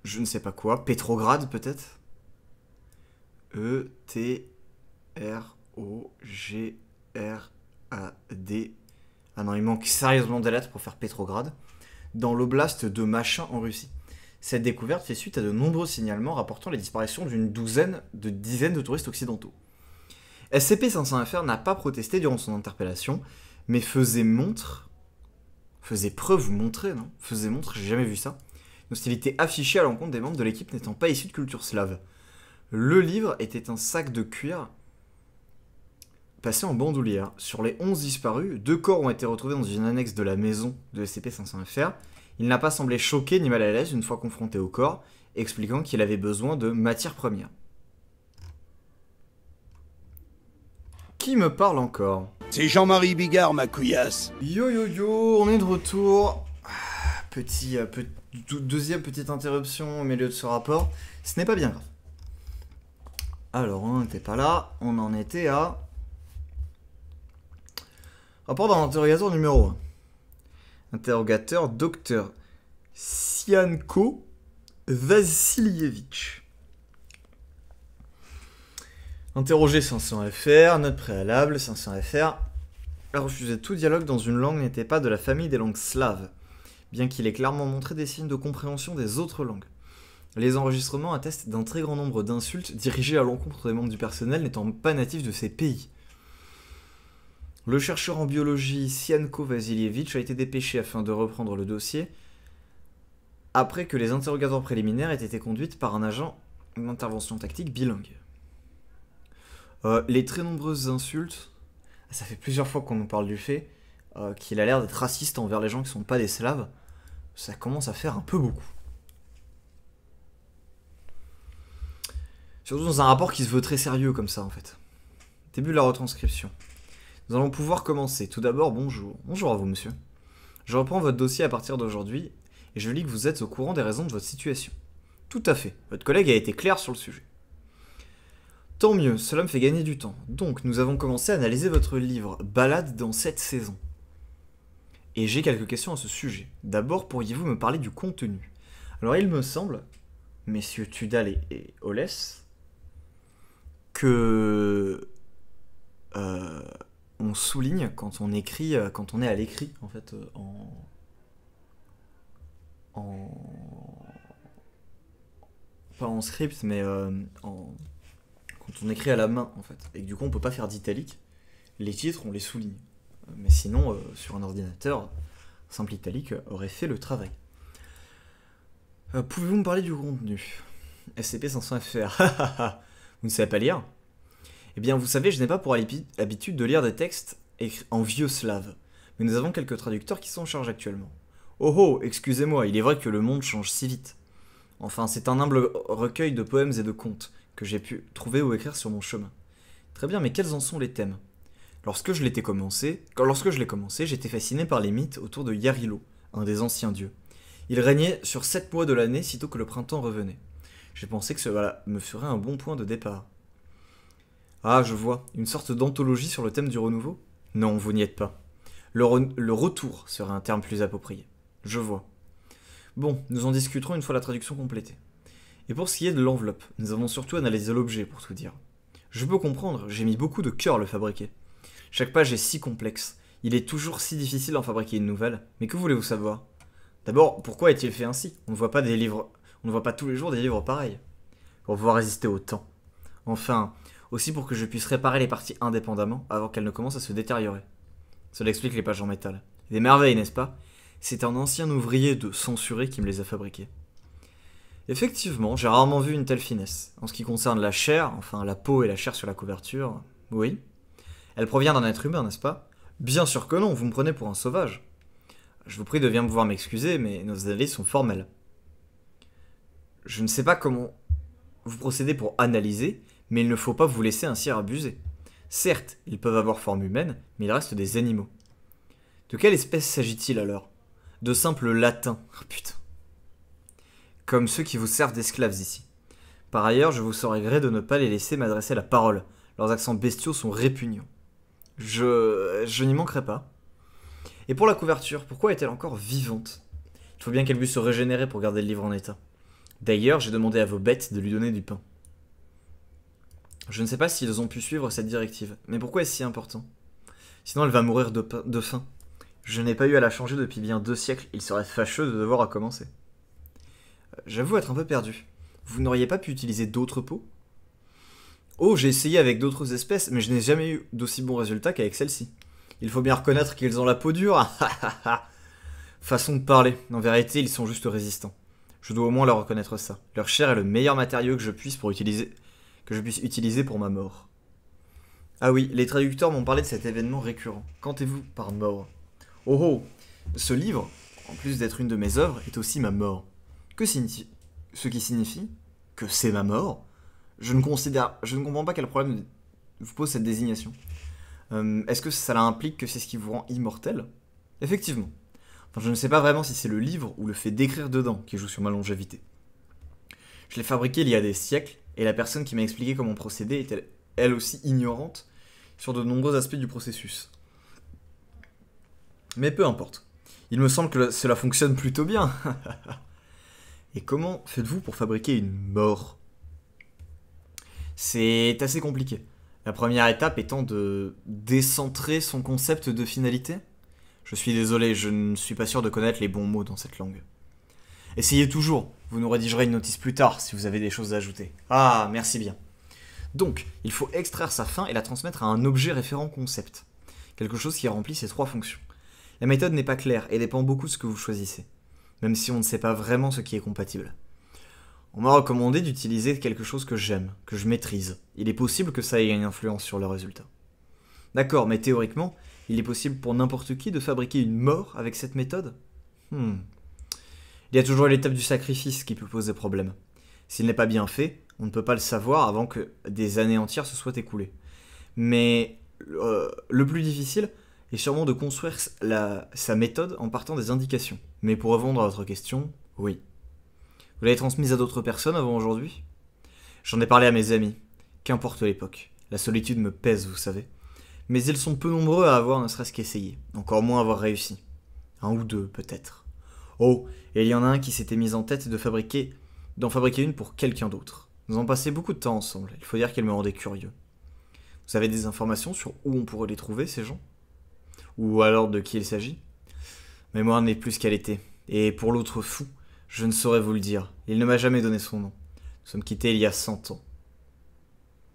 je ne sais pas quoi, Petrograd peut-être. E-T-R-O-G-R-A-D. Ah non, il manque sérieusement des lettres pour faire Petrograd. Dans l'oblast de Machin en Russie. Cette découverte fait suite à de nombreux signalements rapportant les disparitions d'une dizaine de touristes occidentaux. SCP-500-FR n'a pas protesté durant son interpellation, mais faisait preuve, j'ai jamais vu ça, une hostilité affichée à l'encontre des membres de l'équipe n'étant pas issus de culture slave. Le livre était un sac de cuir passé en bandoulière. Sur les 11 disparus, 2 corps ont été retrouvés dans une annexe de la maison de SCP-500-FR, Il n'a pas semblé choqué ni mal à l'aise une fois confronté au corps, expliquant qu'il avait besoin de matières premières. Qui me parle encore? C'est Jean-Marie Bigard, ma couillasse. Yo yo yo, on est de retour. Deuxième petite interruption au milieu de ce rapport. Ce n'est pas bien grave. Alors, on n'était pas là. On en était à... Rapport dans l'interrogatoire numéro 1. Interrogateur docteur Sianko Vassilievitch. Interrogé 500 FR, note préalable 500 FR. A refusé tout dialogue dans une langue n'était pas de la famille des langues slaves, bien qu'il ait clairement montré des signes de compréhension des autres langues. Les enregistrements attestent d'un très grand nombre d'insultes dirigées à l'encontre des membres du personnel n'étant pas natifs de ces pays. Le chercheur en biologie Sianko Vassilievitch a été dépêché afin de reprendre le dossier après que les interrogatoires préliminaires aient été conduites par un agent d'intervention tactique bilingue. Les très nombreuses insultes, ça fait plusieurs fois qu'on nous parle du fait qu'il a l'air d'être raciste envers les gens qui sont pas des Slaves. Ça commence à faire un peu beaucoup. Surtout dans un rapport qui se veut très sérieux comme ça en fait. Début de la retranscription. Nous allons pouvoir commencer. Tout d'abord, bonjour. Bonjour à vous monsieur. Je reprends votre dossier à partir d'aujourd'hui et je lis que vous êtes au courant des raisons de votre situation. Tout à fait. Votre collègue a été clair sur le sujet. Tant mieux, cela me fait gagner du temps. Donc, nous avons commencé à analyser votre livre « Balade dans 7 saisons ». Et j'ai quelques questions à ce sujet. D'abord, pourriez-vous me parler du contenu? Alors, il me semble, messieurs Tudal et Oles, que on souligne quand on écrit, quand on est à l'écrit, en fait, pas en script, mais quand on écrit à la main, en fait, et que du coup on peut pas faire d'italique, les titres on les souligne. Mais sinon, sur un ordinateur, simple italique aurait fait le travail. Pouvez-vous me parler du contenu? SCP-500-FR. Vous ne savez pas lire? Eh bien, vous savez, je n'ai pas pour habitude de lire des textes écrits en vieux slave, mais nous avons quelques traducteurs qui sont en charge actuellement. Oh oh, excusez-moi, il est vrai que le monde change si vite. Enfin, c'est un humble recueil de poèmes et de contes que j'ai pu trouver ou écrire sur mon chemin. Très bien, mais quels en sont les thèmes? Lorsque je l'ai commencé, j'étais fasciné par les mythes autour de Yarilo, un des anciens dieux. Il régnait sur 7 mois de l'année sitôt que le printemps revenait. J'ai pensé que cela me ferait un bon point de départ. Ah, je vois, une sorte d'anthologie sur le thème du renouveau? Non, vous n'y êtes pas. Le retour serait un terme plus approprié. Je vois. Bon, nous en discuterons une fois la traduction complétée. Et pour ce qui est de l'enveloppe, nous avons surtout analysé l'objet, pour tout dire. Je peux comprendre, j'ai mis beaucoup de cœur à le fabriquer. Chaque page est si complexe, il est toujours si difficile d'en fabriquer une nouvelle, mais que voulez-vous savoir? D'abord, pourquoi est-il fait ainsi? On ne voit pas tous les jours des livres pareils. Pour pouvoir résister au temps. Enfin, aussi pour que je puisse réparer les parties indépendamment avant qu'elles ne commencent à se détériorer. Cela explique les pages en métal. Des merveilles, n'est-ce pas? C'est un ancien ouvrier de censuré qui me les a fabriquées. Effectivement, j'ai rarement vu une telle finesse. En ce qui concerne la chair, enfin la peau et la chair sur la couverture, oui. Elle provient d'un être humain, n'est-ce pas? Bien sûr que non, vous me prenez pour un sauvage. Je vous prie de bien pouvoir m'excuser, mais nos analyses sont formelles. Je ne sais pas comment vous procédez pour analyser, mais il ne faut pas vous laisser ainsi abuser. Certes, ils peuvent avoir forme humaine, mais ils restent des animaux. De quelle espèce s'agit-il alors? De simples latins. Oh, putain. Comme ceux qui vous servent d'esclaves ici. Par ailleurs, je vous saurais gré de ne pas les laisser m'adresser la parole. Leurs accents bestiaux sont répugnants. Je n'y manquerai pas. Et pour la couverture, pourquoi est-elle encore vivante? Il faut bien qu'elle puisse se régénérer pour garder le livre en état. D'ailleurs, j'ai demandé à vos bêtes de lui donner du pain. Je ne sais pas s'ils ont pu suivre cette directive, mais pourquoi est-ce si important? Sinon elle va mourir de faim. Je n'ai pas eu à la changer depuis bien 2 siècles, il serait fâcheux de devoir recommencer. J'avoue être un peu perdu. Vous n'auriez pas pu utiliser d'autres peaux? Oh, j'ai essayé avec d'autres espèces, mais je n'ai jamais eu d'aussi bons résultats qu'avec celle-ci. Il faut bien reconnaître qu'ils ont la peau dure. Façon de parler, en vérité ils sont juste résistants. Je dois au moins leur reconnaître ça. Leur chair est le meilleur matériau que je puisse utiliser pour ma mort. Ah oui, les traducteurs m'ont parlé de cet événement récurrent. Qu'entendez-vous par mort? Oh oh, ce livre, en plus d'être une de mes œuvres, est aussi ma mort. Ce qui signifie que c'est ma mort. Je ne comprends pas quel problème vous pose cette désignation. Est-ce que cela implique que c'est ce qui vous rend immortel? Effectivement. Enfin, je ne sais pas vraiment si c'est le livre ou le fait d'écrire dedans qui joue sur ma longévité. Je l'ai fabriqué il y a des siècles, et la personne qui m'a expliqué comment procéder était elle aussi ignorante sur de nombreux aspects du processus. Mais peu importe. Il me semble que cela fonctionne plutôt bien. Et comment faites-vous pour fabriquer une mort? C'est assez compliqué. La première étape étant de décentrer son concept de finalité. Je suis désolé, je ne suis pas sûr de connaître les bons mots dans cette langue. Essayez toujours, vous nous rédigerez une notice plus tard si vous avez des choses à ajouter. Ah, merci bien. Donc, il faut extraire sa fin et la transmettre à un objet référent concept. Quelque chose qui remplit ces trois fonctions. La méthode n'est pas claire et dépend beaucoup de ce que vous choisissez, même si on ne sait pas vraiment ce qui est compatible. On m'a recommandé d'utiliser quelque chose que j'aime, que je maîtrise. Il est possible que ça ait une influence sur le résultat. D'accord, mais théoriquement, il est possible pour n'importe qui de fabriquer une mort avec cette méthode? Il y a toujours l'étape du sacrifice qui peut poser problème. S'il n'est pas bien fait, on ne peut pas le savoir avant que des années entières se soient écoulées. Mais le plus difficile est sûrement de construire sa méthode en partant des indications. Mais pour répondre à votre question, oui. Vous l'avez transmise à d'autres personnes avant aujourd'hui? J'en ai parlé à mes amis. Qu'importe l'époque. La solitude me pèse, vous savez. Mais ils sont peu nombreux à avoir ne serait-ce qu'essayé. Encore moins à avoir réussi. Un ou deux, peut-être. Oh, et il y en a un qui s'était mis en tête d'en fabriquer une pour quelqu'un d'autre. Nous avons passé beaucoup de temps ensemble. Il faut dire qu'elle me rendait curieux. Vous avez des informations sur où on pourrait les trouver, ces gens? Ou alors de qui il s'agit? Ma mémoire n'est plus ce qu'elle était. Et pour l'autre fou, je ne saurais vous le dire. Il ne m'a jamais donné son nom. Nous sommes quittés il y a 100 ans.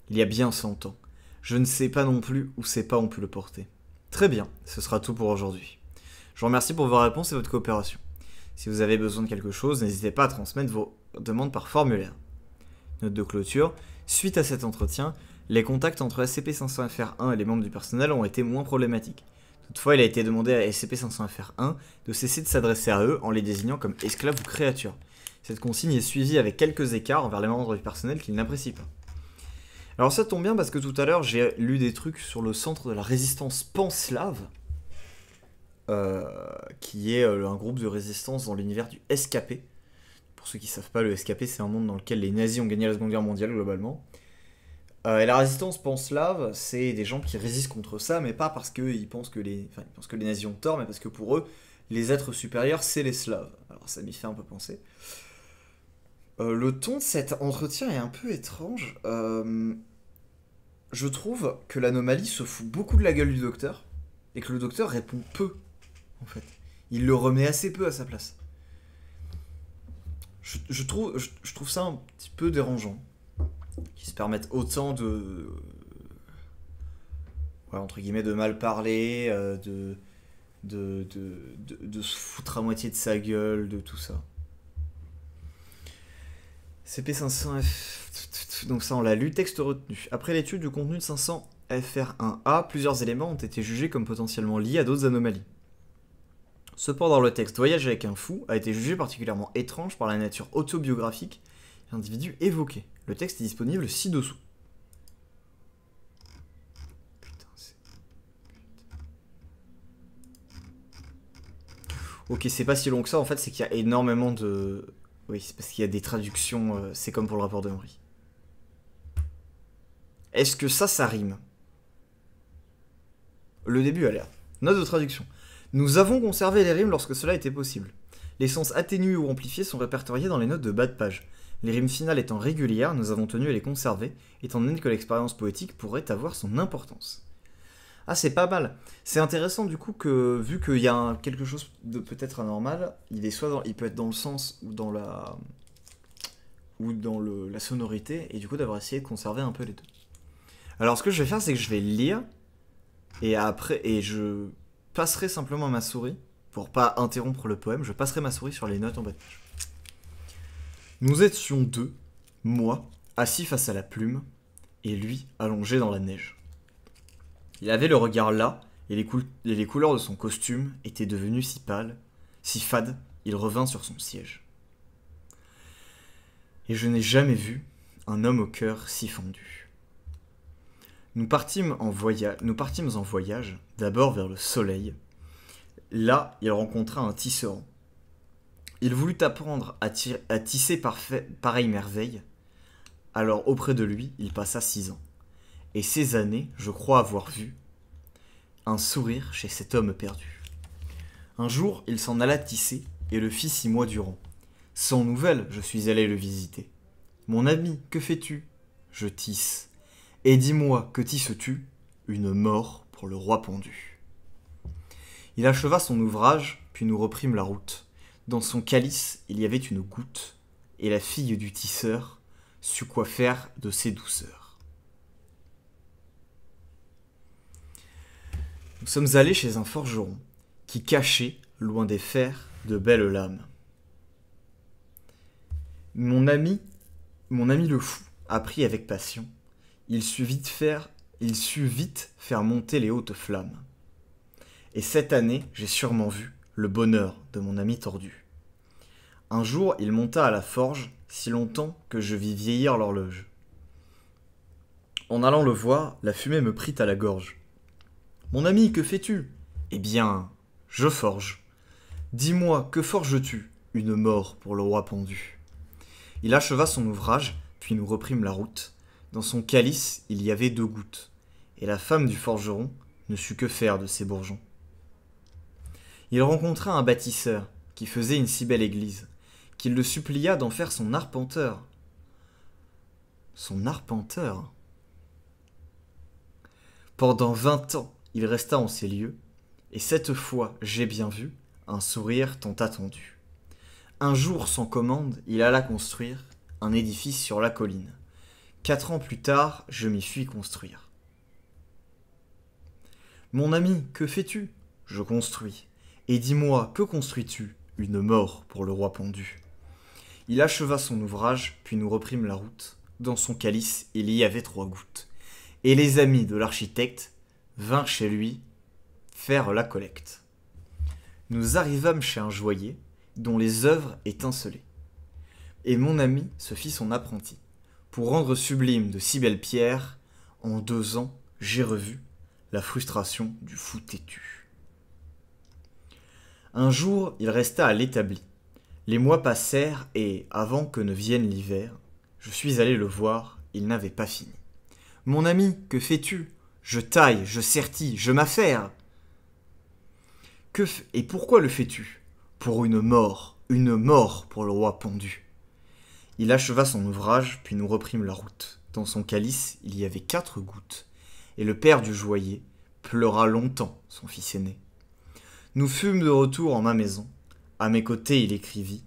Il y a bien 100 ans. Je ne sais pas non plus où ses pas ont pu le porter. Très bien, ce sera tout pour aujourd'hui. Je vous remercie pour vos réponses et votre coopération. Si vous avez besoin de quelque chose, n'hésitez pas à transmettre vos demandes par formulaire. Note de clôture. Suite à cet entretien, les contacts entre SCP-500-FR1 et les membres du personnel ont été moins problématiques. Toutefois, il a été demandé à SCP-500-FR1 de cesser de s'adresser à eux en les désignant comme esclaves ou créatures. Cette consigne est suivie avec quelques écarts envers les membres du personnel qu'ils n'apprécient pas. Alors ça tombe bien parce que tout à l'heure, j'ai lu des trucs sur le centre de la résistance panslave, qui est un groupe de résistance dans l'univers du SKP. Pour ceux qui ne savent pas, le SKP, c'est un monde dans lequel les nazis ont gagné la Seconde Guerre mondiale, globalement. Et la résistance panslave, c'est des gens qui résistent contre ça, mais pas parce qu'ils pensent que les nazis ont tort, mais parce que pour eux, les êtres supérieurs, c'est les Slaves. Alors ça m'y fait un peu penser. Le ton de cet entretien est un peu étrange. Je trouve que l'anomalie se fout beaucoup de la gueule du docteur, et que le docteur répond peu, en fait. Il le remet assez peu à sa place. Je trouve ça un petit peu dérangeant. Qui se permettent autant de... ouais, entre guillemets, de mal parler, de se foutre à moitié de sa gueule, de tout ça. CP500F... Donc ça, on l'a lu, texte retenu. Après l'étude du contenu de 500 FR1A, plusieurs éléments ont été jugés comme potentiellement liés à d'autres anomalies. Cependant, le texte Voyage avec un fou a été jugé particulièrement étrange par la nature autobiographique de l'individu évoqué. Le texte est disponible ci-dessous. Ok, c'est pas si long que ça, en fait, c'est qu'il y a énormément de... Oui, c'est parce qu'il y a des traductions, c'est comme pour le rapport de Henry. Est-ce que ça rime? Le début a l'air. Note de traduction. Nous avons conservé les rimes lorsque cela était possible. Les sens atténués ou amplifiés sont répertoriés dans les notes de bas de page. Les rimes finales étant régulières, nous avons tenu à les conserver, étant donné que l'expérience poétique pourrait avoir son importance. Ah, c'est pas mal. C'est intéressant du coup que, vu qu'il y a quelque chose de peut-être anormal, il peut être dans le sens ou dans la sonorité, et du coup d'avoir essayé de conserver un peu les deux. Alors ce que je vais faire, c'est que je vais lire, et je passerai simplement ma souris, pour pas interrompre le poème, je passerai ma souris sur les notes en bas de page. Nous étions deux, moi, assis face à la plume, et lui, allongé dans la neige. Il avait le regard las, et les couleurs de son costume étaient devenues si pâles, Si fade, il revint sur son siège. Et je n'ai jamais vu un homme au cœur si fendu. Nous partîmes en voyage, d'abord vers le soleil. Là, il rencontra un tisserand. Il voulut apprendre à tisser pareille merveille. Alors auprès de lui, il passa 6 ans. Et ces années, je crois avoir vu un sourire chez cet homme perdu. Un jour, il s'en alla tisser et le fit 6 mois durant. Sans nouvelles, je suis allé le visiter. Mon ami, que fais-tu? Je tisse. Et dis-moi, que tisses-tu? Une mort pour le roi pendu. Il acheva son ouvrage, puis nous reprîmes la route. Dans son calice, il y avait une goutte, et la fille du tisseur sut quoi faire de ses douceurs. Nous sommes allés chez un forgeron, qui cachait, loin des fers, de belles lames. Mon ami le fou apprit avec passion. Il sut vite faire monter les hautes flammes. Et cette année, j'ai sûrement vu le bonheur de mon ami tordu. Un jour, il monta à la forge, si longtemps que je vis vieillir l'horloge. En allant le voir, la fumée me prit à la gorge. « Mon ami, que fais-tu » ? « Eh bien, je forge. »« Dis-moi, que forges-tu » ? « Une mort pour le roi pendu. » Il acheva son ouvrage, puis nous reprîmes la route. Dans son calice, il y avait 2 gouttes, et la femme du forgeron ne sut que faire de ces bourgeons. Il rencontra un bâtisseur, qui faisait une si belle église, qu'il le supplia d'en faire son arpenteur. Son arpenteur ? Pendant 20 ans, il resta en ces lieux, et cette fois, j'ai bien vu, un sourire tant attendu. Un jour, sans commande, il alla construire un édifice sur la colline. 4 ans plus tard, je m'y fis construire. Mon ami, que fais-tu ? Je construis. Et dis-moi, que construis-tu ? Une mort pour le roi pendu. Il acheva son ouvrage, puis nous reprîmes la route. Dans son calice, il y avait 3 gouttes. Et les amis de l'architecte vinrent chez lui faire la collecte. Nous arrivâmes chez un joaillier, dont les œuvres étincelaient. Et mon ami se fit son apprenti. Pour rendre sublime de si belles pierres, en 2 ans, j'ai revu la frustration du fou têtu. Un jour, il resta à l'établi. Les mois passèrent et, avant que ne vienne l'hiver, je suis allé le voir, il n'avait pas fini. « Mon ami, que fais-tu ? Je taille, je sertis, je m'affaire. » Et pourquoi le fais-tu ? Pour une mort pour le roi pendu. Il acheva son ouvrage, puis nous reprîmes la route. Dans son calice, il y avait 4 gouttes, et le père du joaillier pleura longtemps son fils aîné. Nous fûmes de retour en ma maison. À mes côtés, il écrivit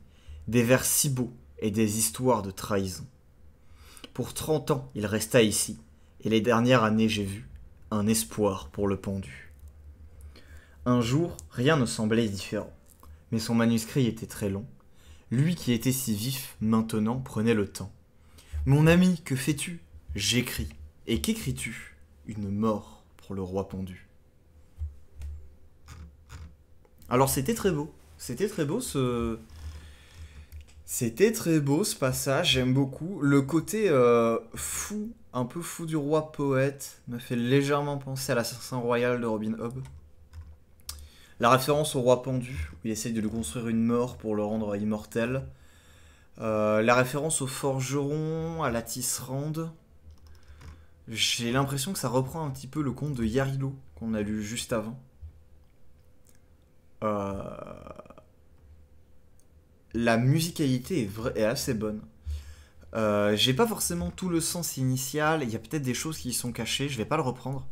des vers si beaux et des histoires de trahison. Pour 30 ans, il resta ici, et les dernières années, j'ai vu un espoir pour le pendu. Un jour, rien ne semblait différent, mais son manuscrit était très long. Lui qui était si vif, maintenant, prenait le temps. « Mon ami, que fais-tu » ? J'écris. « Et qu'écris-tu » ? Une mort pour le roi pendu. Alors c'était très beau. C'était très beau ce passage, j'aime beaucoup. Le côté fou, un peu fou du roi poète, me fait légèrement penser à l'assassin royal de Robin Hood. La référence au roi pendu, où il essaye de lui construire une mort pour le rendre immortel. La référence au forgeron, à la tisserande. J'ai l'impression que ça reprend un petit peu le conte de Yarilo qu'on a lu juste avant. La musicalité est assez bonne. J'ai pas forcément tout le sens initial, il y a peut-être des choses qui y sont cachées, je vais pas le reprendre.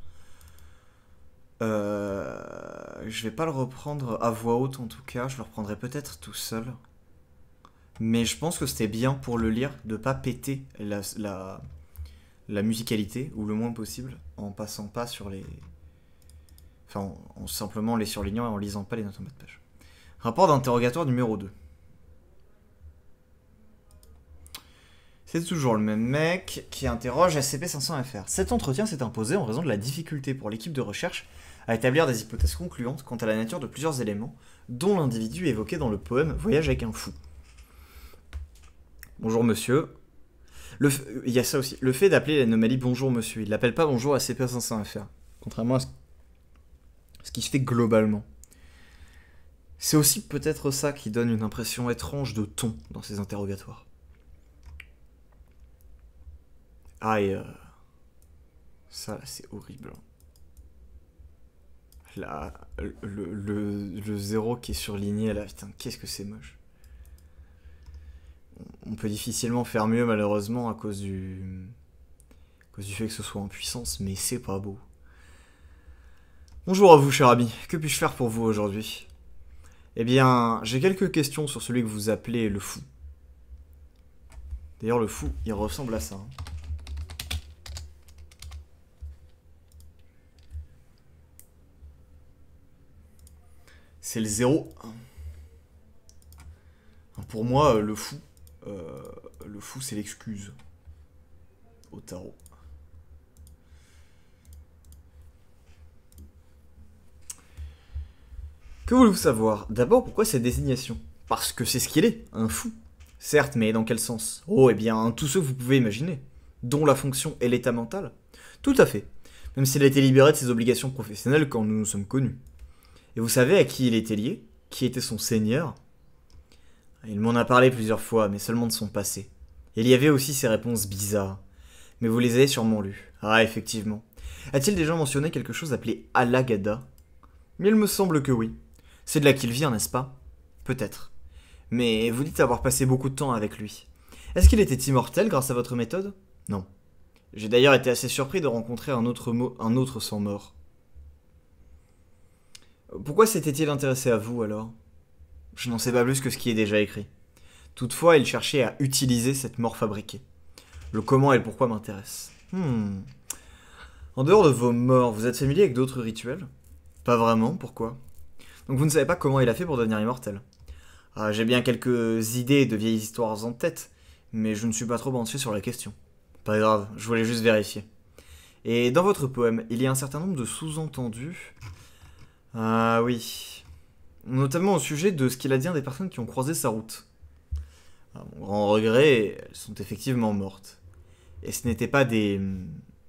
Je vais pas le reprendre à voix haute en tout cas, je le reprendrai peut-être tout seul. Mais je pense que c'était bien pour le lire de pas péter la musicalité, ou le moins possible, en passant pas sur les... Enfin, en simplement les surlignant et en lisant pas les notes en bas de page. Rapport d'interrogatoire numéro 2. C'est toujours le même mec qui interroge SCP-500-FR. Cet entretien s'est imposé en raison de la difficulté pour l'équipe de recherche à établir des hypothèses concluantes quant à la nature de plusieurs éléments, dont l'individu évoqué dans le poème Voyage avec un fou. Bonjour monsieur. Il y a ça aussi. Le fait d'appeler l'anomalie bonjour monsieur, il l'appelle pas bonjour à CP500FR, contrairement à ce qui se fait globalement. C'est aussi peut-être ça qui donne une impression étrange de ton dans ces interrogatoires. Ah, et ça, là, c'est horrible. Là, le zéro qui est surligné, là, putain, qu'est-ce que c'est moche. On peut difficilement faire mieux, malheureusement, à cause du fait que ce soit en puissance, mais c'est pas beau. Bonjour à vous, cher ami. Que puis-je faire pour vous aujourd'hui ? Eh bien, j'ai quelques questions sur celui que vous appelez le fou. D'ailleurs, le fou, il ressemble à ça. Hein. C'est le 0. Pour moi, le fou, c'est l'excuse au tarot. Que voulez-vous savoir? D'abord, pourquoi cette désignation? Parce que c'est ce qu'il est, un fou. Certes, mais dans quel sens? Oh, eh bien, tous ceux que vous pouvez imaginer, dont la fonction et l'état mental. Tout à fait, même s'il a été libéré de ses obligations professionnelles quand nous nous sommes connus. Et vous savez à qui il était lié? Qui était son seigneur? Il m'en a parlé plusieurs fois, mais seulement de son passé. Il y avait aussi ses réponses bizarres. Mais vous les avez sûrement lues. Ah, effectivement. A-t-il déjà mentionné quelque chose appelé Alagada? Mais il me semble que oui. C'est de là qu'il vient, n'est-ce pas? Peut-être. Mais vous dites avoir passé beaucoup de temps avec lui. Est-ce qu'il était immortel grâce à votre méthode? Non. J'ai d'ailleurs été assez surpris de rencontrer un autre sang mort. Pourquoi s'était-il intéressé à vous, alors? Je n'en sais pas plus que ce qui est déjà écrit. Toutefois, il cherchait à utiliser cette mort fabriquée. Le comment et le pourquoi m'intéressent. En dehors de vos morts, vous êtes familier avec d'autres rituels? Pas vraiment, pourquoi? Donc vous ne savez pas comment il a fait pour devenir immortel. Ah, j'ai bien quelques idées de vieilles histoires en tête, mais je ne suis pas trop penché sur la question. Pas grave, je voulais juste vérifier. Et dans votre poème, il y a un certain nombre de sous-entendus. Ah oui. Notamment au sujet de ce qu'il a dit à des personnes qui ont croisé sa route. À mon grand regret, elles sont effectivement mortes. Et ce n'étaient pas des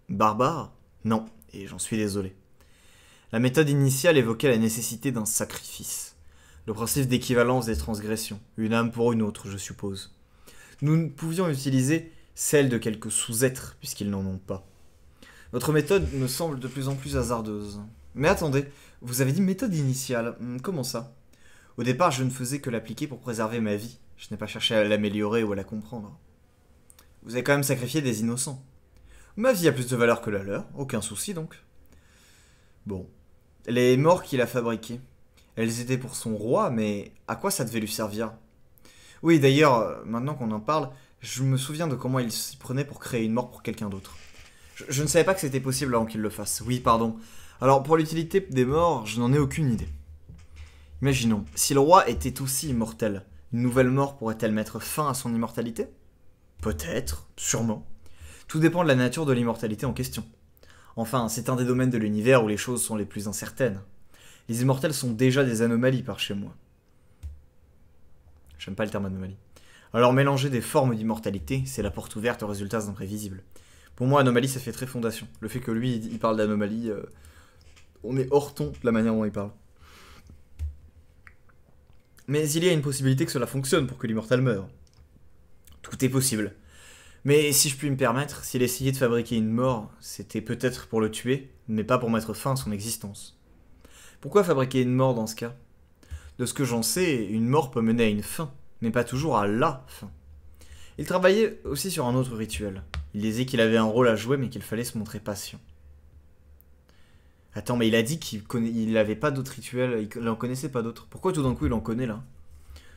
barbares? Non, et j'en suis désolé. La méthode initiale évoquait la nécessité d'un sacrifice. Le principe d'équivalence des transgressions. Une âme pour une autre, je suppose. Nous ne pouvions utiliser celle de quelques sous-êtres, puisqu'ils n'en ont pas. Votre méthode me semble de plus en plus hasardeuse. Mais attendez, vous avez dit méthode initiale. Comment ça? Au départ, je ne faisais que l'appliquer pour préserver ma vie. Je n'ai pas cherché à l'améliorer ou à la comprendre. Vous avez quand même sacrifié des innocents. Ma vie a plus de valeur que la leur, aucun souci donc. Bon. Les morts qu'il a fabriquées, elles étaient pour son roi, mais à quoi ça devait lui servir? Oui, d'ailleurs, maintenant qu'on en parle, je me souviens de comment il s'y prenait pour créer une mort pour quelqu'un d'autre. Je ne savais pas que c'était possible avant qu'il le fasse. Oui, pardon. Alors, pour l'utilité des morts, je n'en ai aucune idée. Imaginons, si le roi était aussi immortel, une nouvelle mort pourrait-elle mettre fin à son immortalité? Peut-être, sûrement. Tout dépend de la nature de l'immortalité en question. Enfin, c'est un des domaines de l'univers où les choses sont les plus incertaines. Les immortels sont déjà des anomalies par chez moi. J'aime pas le terme anomalie. Alors mélanger des formes d'immortalité, c'est la porte ouverte aux résultats imprévisibles. Pour moi, anomalie, ça fait très fondation. Le fait que lui, il parle d'anomalie, on est hors ton de la manière dont il parle. Mais il y a une possibilité que cela fonctionne pour que l'immortel meure. Tout est possible. Mais si je puis me permettre, s'il essayait de fabriquer une mort, c'était peut-être pour le tuer, mais pas pour mettre fin à son existence. Pourquoi fabriquer une mort dans ce cas? De ce que j'en sais, une mort peut mener à une fin, mais pas toujours à la fin. Il travaillait aussi sur un autre rituel. Il disait qu'il avait un rôle à jouer, mais qu'il fallait se montrer patient. Attends, mais il a dit qu'il n'avait pas d'autres rituels, il n'en connaissait pas d'autres. Pourquoi tout d'un coup il en connaît là?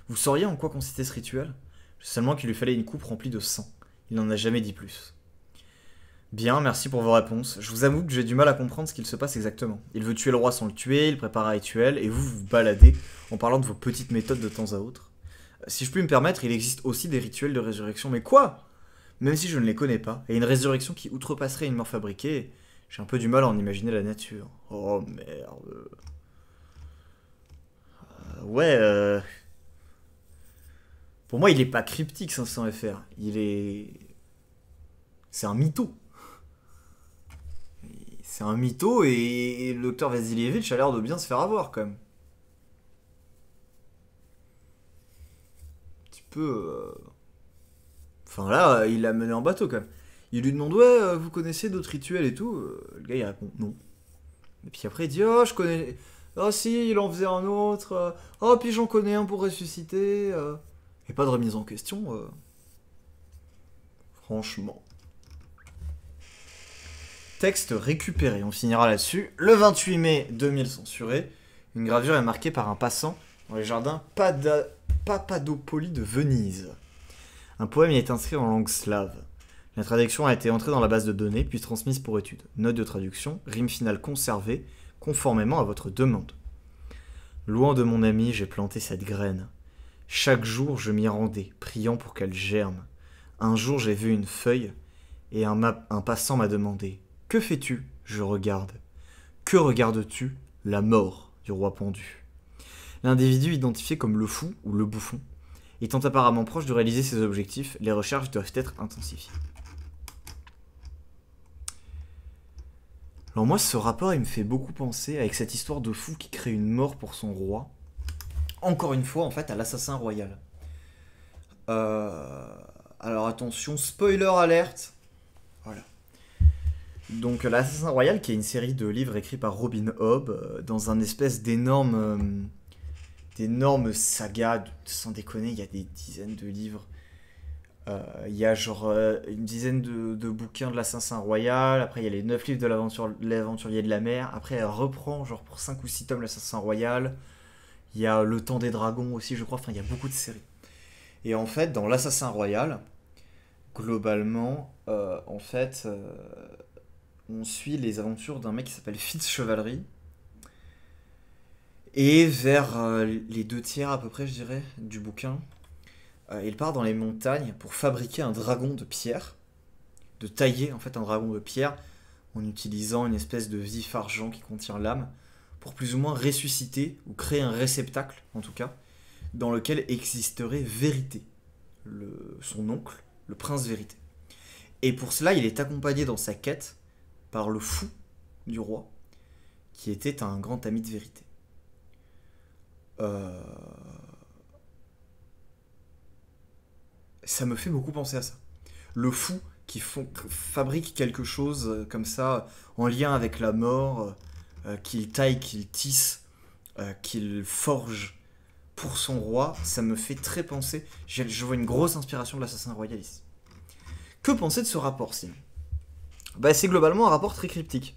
Vous sauriez en quoi consistait ce rituel? Seulement qu'il lui fallait une coupe remplie de sang. Il n'en a jamais dit plus. Bien, merci pour vos réponses. Je vous avoue que j'ai du mal à comprendre ce qu'il se passe exactement. Il veut tuer le roi sans le tuer, il prépare un rituel, et vous vous baladez en parlant de vos petites méthodes de temps à autre. Si je puis me permettre, il existe aussi des rituels de résurrection, mais quoi? Même si je ne les connais pas, et une résurrection qui outrepasserait une mort fabriquée, J'ai un peu du mal à en imaginer la nature. Oh merde. Ouais, pour moi, il est pas cryptique 500 FR. Il est... C'est un mytho. C'est un mytho et le docteur Vasilievitch a l'air de bien se faire avoir quand même. Un petit peu... Enfin là, il l'a mené en bateau quand même. Il lui demande, ouais, vous connaissez d'autres rituels et tout. Le gars il répond non. Et puis après il dit, oh je connais... Oh si, il en faisait un autre. Oh puis j'en connais un pour ressusciter. Et pas de remise en question. Franchement. Texte récupéré, on finira là-dessus. Le 28 mai 2000 censuré, une gravure est marquée par un passant dans les jardins Papadopoli de Venise. Un poème y est inscrit en langue slave. La traduction a été entrée dans la base de données, puis transmise pour étude. Note de traduction, rime finale conservée, conformément à votre demande. Loin de mon ami, j'ai planté cette graine. Chaque jour, je m'y rendais, priant pour qu'elle germe. Un jour, j'ai vu une feuille, et un passant m'a demandé « Que fais-tu » Je regarde. « Que regardes-tu » La mort du roi pendu. L'individu identifié comme le fou ou le bouffon, étant apparemment proche de réaliser ses objectifs, les recherches doivent être intensifiées. Alors moi, ce rapport, il me fait beaucoup penser avec cette histoire de fou qui crée une mort pour son roi. Encore une fois, en fait, à l'assassin royal. Alors attention, spoiler alerte. Voilà. Donc l'assassin royal, qui est une série de livres écrits par Robin Hobb, dans un espèce d'énorme saga, sans déconner, il y a des dizaines de livres. Il y a genre une dizaine de bouquins de l'assassin royal, après il y a les 9 livres de l'aventurier de la mer, après elle reprend genre pour 5 ou 6 tomes l'assassin royal, il y a le temps des dragons aussi je crois, enfin il y a beaucoup de séries. Et en fait dans l'assassin royal, globalement, on suit les aventures d'un mec qui s'appelle Fitz Chevalery, et vers les 2 tiers à peu près je dirais du bouquin, il part dans les montagnes pour fabriquer un dragon de pierre, de tailler en fait un dragon de pierre en utilisant une espèce de vif argent qui contient l'âme pour plus ou moins ressusciter ou créer un réceptacle en tout cas dans lequel existerait Vérité, son oncle, le prince Vérité. Et pour cela, il est accompagné dans sa quête par le fou du roi qui était un grand ami de Vérité. Ça me fait beaucoup penser à ça. Le fou qui fabrique quelque chose comme ça, en lien avec la mort, qu'il taille, qu'il tisse, qu'il forge pour son roi, ça me fait très penser. Je vois une grosse inspiration de l'assassin royal ici. Que penser de ce rapport, Sim ? Bah, c'est globalement un rapport très cryptique.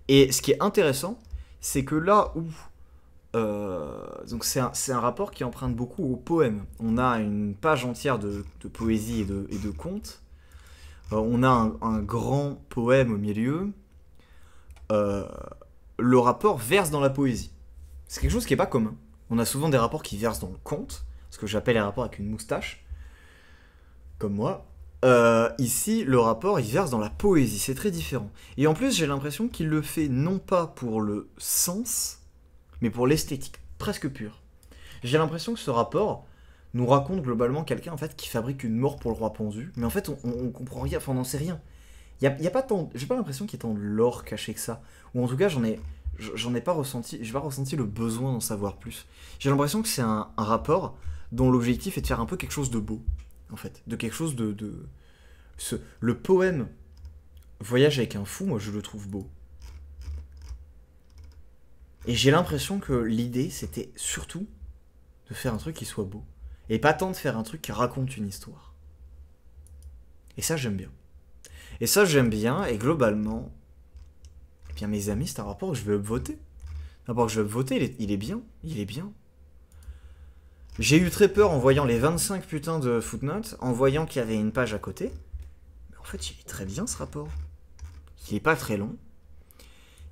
Et ce qui est intéressant, c'est que là où donc c'est un rapport qui emprunte beaucoup au poème. On a une page entière de poésie et de contes. On a un grand poème au milieu. Le rapport verse dans la poésie. C'est quelque chose qui n'est pas commun. On a souvent des rapports qui versent dans le conte, ce que j'appelle les rapports avec une moustache, comme moi. Ici, le rapport, il verse dans la poésie. C'est très différent. Et en plus, j'ai l'impression qu'il le fait non pas pour le sens, mais pour l'esthétique, presque pure. J'ai l'impression que ce rapport nous raconte globalement quelqu'un en fait qui fabrique une mort pour le roi pendu, mais en fait on comprend rien, enfin on n'en sait rien. Y a pas tant, j'ai pas l'impression qu'il y ait tant de lore caché que ça, ou en tout cas j'en ai pas ressenti, j'ai pas ressenti le besoin d'en savoir plus. J'ai l'impression que c'est un rapport dont l'objectif est de faire un peu quelque chose de beau, en fait, de quelque chose le poème Voyage avec un fou, moi je le trouve beau. Et j'ai l'impression que l'idée, c'était surtout de faire un truc qui soit beau. Et pas tant de faire un truc qui raconte une histoire. Et ça, j'aime bien. Et globalement, eh bien mes amis, c'est un rapport que je vais upvoter. Un rapport que je vais upvoter, il est bien. J'ai eu très peur en voyant les 25 putains de footnotes, en voyant qu'il y avait une page à côté. Mais en fait, il est très bien ce rapport. Il est pas très long.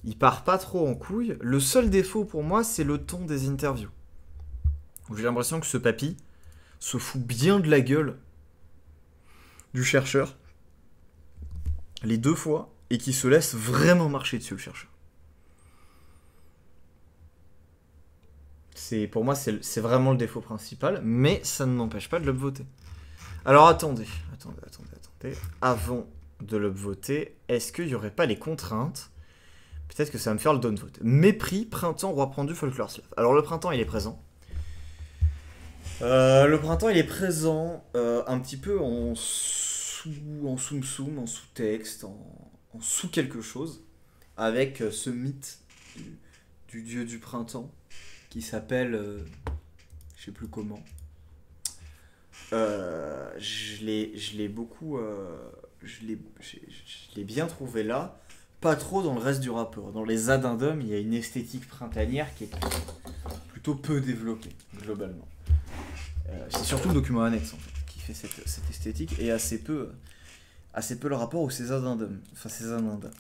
Il part pas trop en couille. Le seul défaut pour moi, c'est le ton des interviews. J'ai l'impression que ce papy se fout bien de la gueule du chercheur. Les 2 fois. et qui se laisse vraiment marcher dessus, le chercheur. Pour moi, c'est vraiment le défaut principal, mais ça ne m'empêche pas de l'upvoter. Alors attendez. Avant de l'upvoter, est-ce qu'il n'y aurait pas les contraintes? Peut-être que ça va me faire le downvote. Mépris, printemps, roi pendu, folklore slave. Alors le printemps, il est présent. Un petit peu en soum-soum, en sous-texte, en sous quelque chose, avec ce mythe du dieu du printemps, qui s'appelle... je sais plus comment. Je l'ai beaucoup... je l'ai bien trouvé là. Pas trop dans le reste du rapport. Dans les addendums, il y a une esthétique printanière qui est plutôt peu développée, globalement. C'est surtout le document annexe, en fait, qui fait cette esthétique, et assez peu le rapport aux ces addendums. Enfin, ces addenda.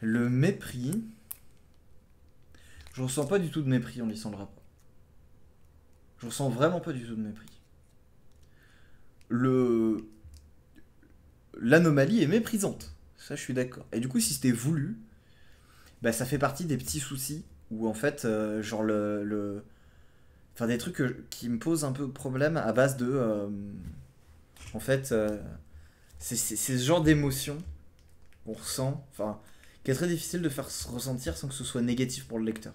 Le mépris... Je ressens pas du tout de mépris en lisant le rapport. Je ressens vraiment pas du tout de mépris. L'anomalie est méprisante. Ça, je suis d'accord. Et du coup, si c'était voulu, bah, ça fait partie des petits soucis où, en fait, genre enfin, des trucs qui me posent un peu problème à base de... en fait, c'est ce genre d'émotion qu'on ressent, enfin, qui est très difficile de faire ressentir sans que ce soit négatif pour le lecteur.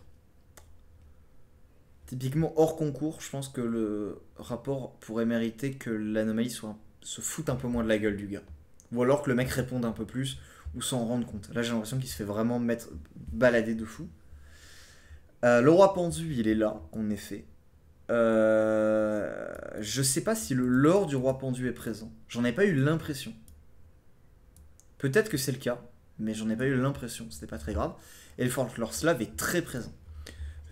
Typiquement, hors concours, je pense que le rapport pourrait mériter que l'anomalie se foute un peu moins de la gueule du gars. Ou alors que le mec réponde un peu plus, ou s'en rende compte. Là, j'ai l'impression qu'il se fait vraiment balader de fou. Le roi pendu, il est là, en effet. Je sais pas si le lore du roi pendu est présent. J'en ai pas eu l'impression. Peut-être que c'est le cas, mais j'en ai pas eu l'impression. C'était pas très grave. Et le folklore slave est très présent.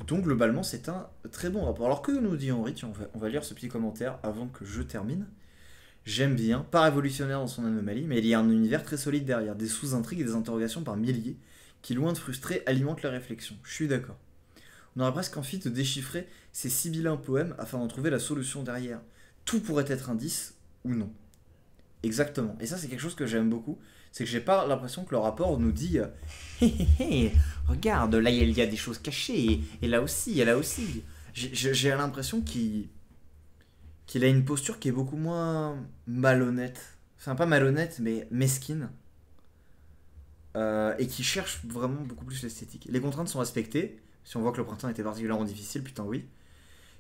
Donc globalement, c'est un très bon rapport. Alors que nous dit Henri, tiens, on va lire ce petit commentaire avant que je termine. J'aime bien, pas révolutionnaire dans son anomalie, mais il y a un univers très solide derrière, des sous-intrigues et des interrogations par milliers, qui loin de frustrer, alimentent la réflexion. Je suis d'accord. On aurait presque envie de déchiffrer ces sibyllins poèmes afin d'en trouver la solution derrière. Tout pourrait être indice ou non. Exactement. Et ça, c'est quelque chose que j'aime beaucoup. C'est que j'ai pas l'impression que le rapport nous dit hé hé hé, regarde, là il y a des choses cachées, et là aussi, et là aussi. J'ai l'impression qu'il a une posture qui est beaucoup moins malhonnête. Enfin, pas malhonnête, mais mesquine. Et qui cherche vraiment beaucoup plus l'esthétique. Les contraintes sont respectées. Si on voit que le printemps était particulièrement difficile, putain oui.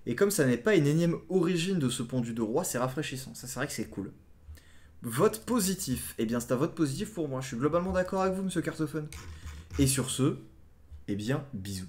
Et comme ça n'est pas une énième origine de ce pendu de roi, c'est rafraîchissant. Ça, c'est vrai que c'est cool. Vote positif. Eh bien, c'est un vote positif pour moi. Je suis globalement d'accord avec vous, monsieur Cartophone. Et sur ce, eh bien, bisous.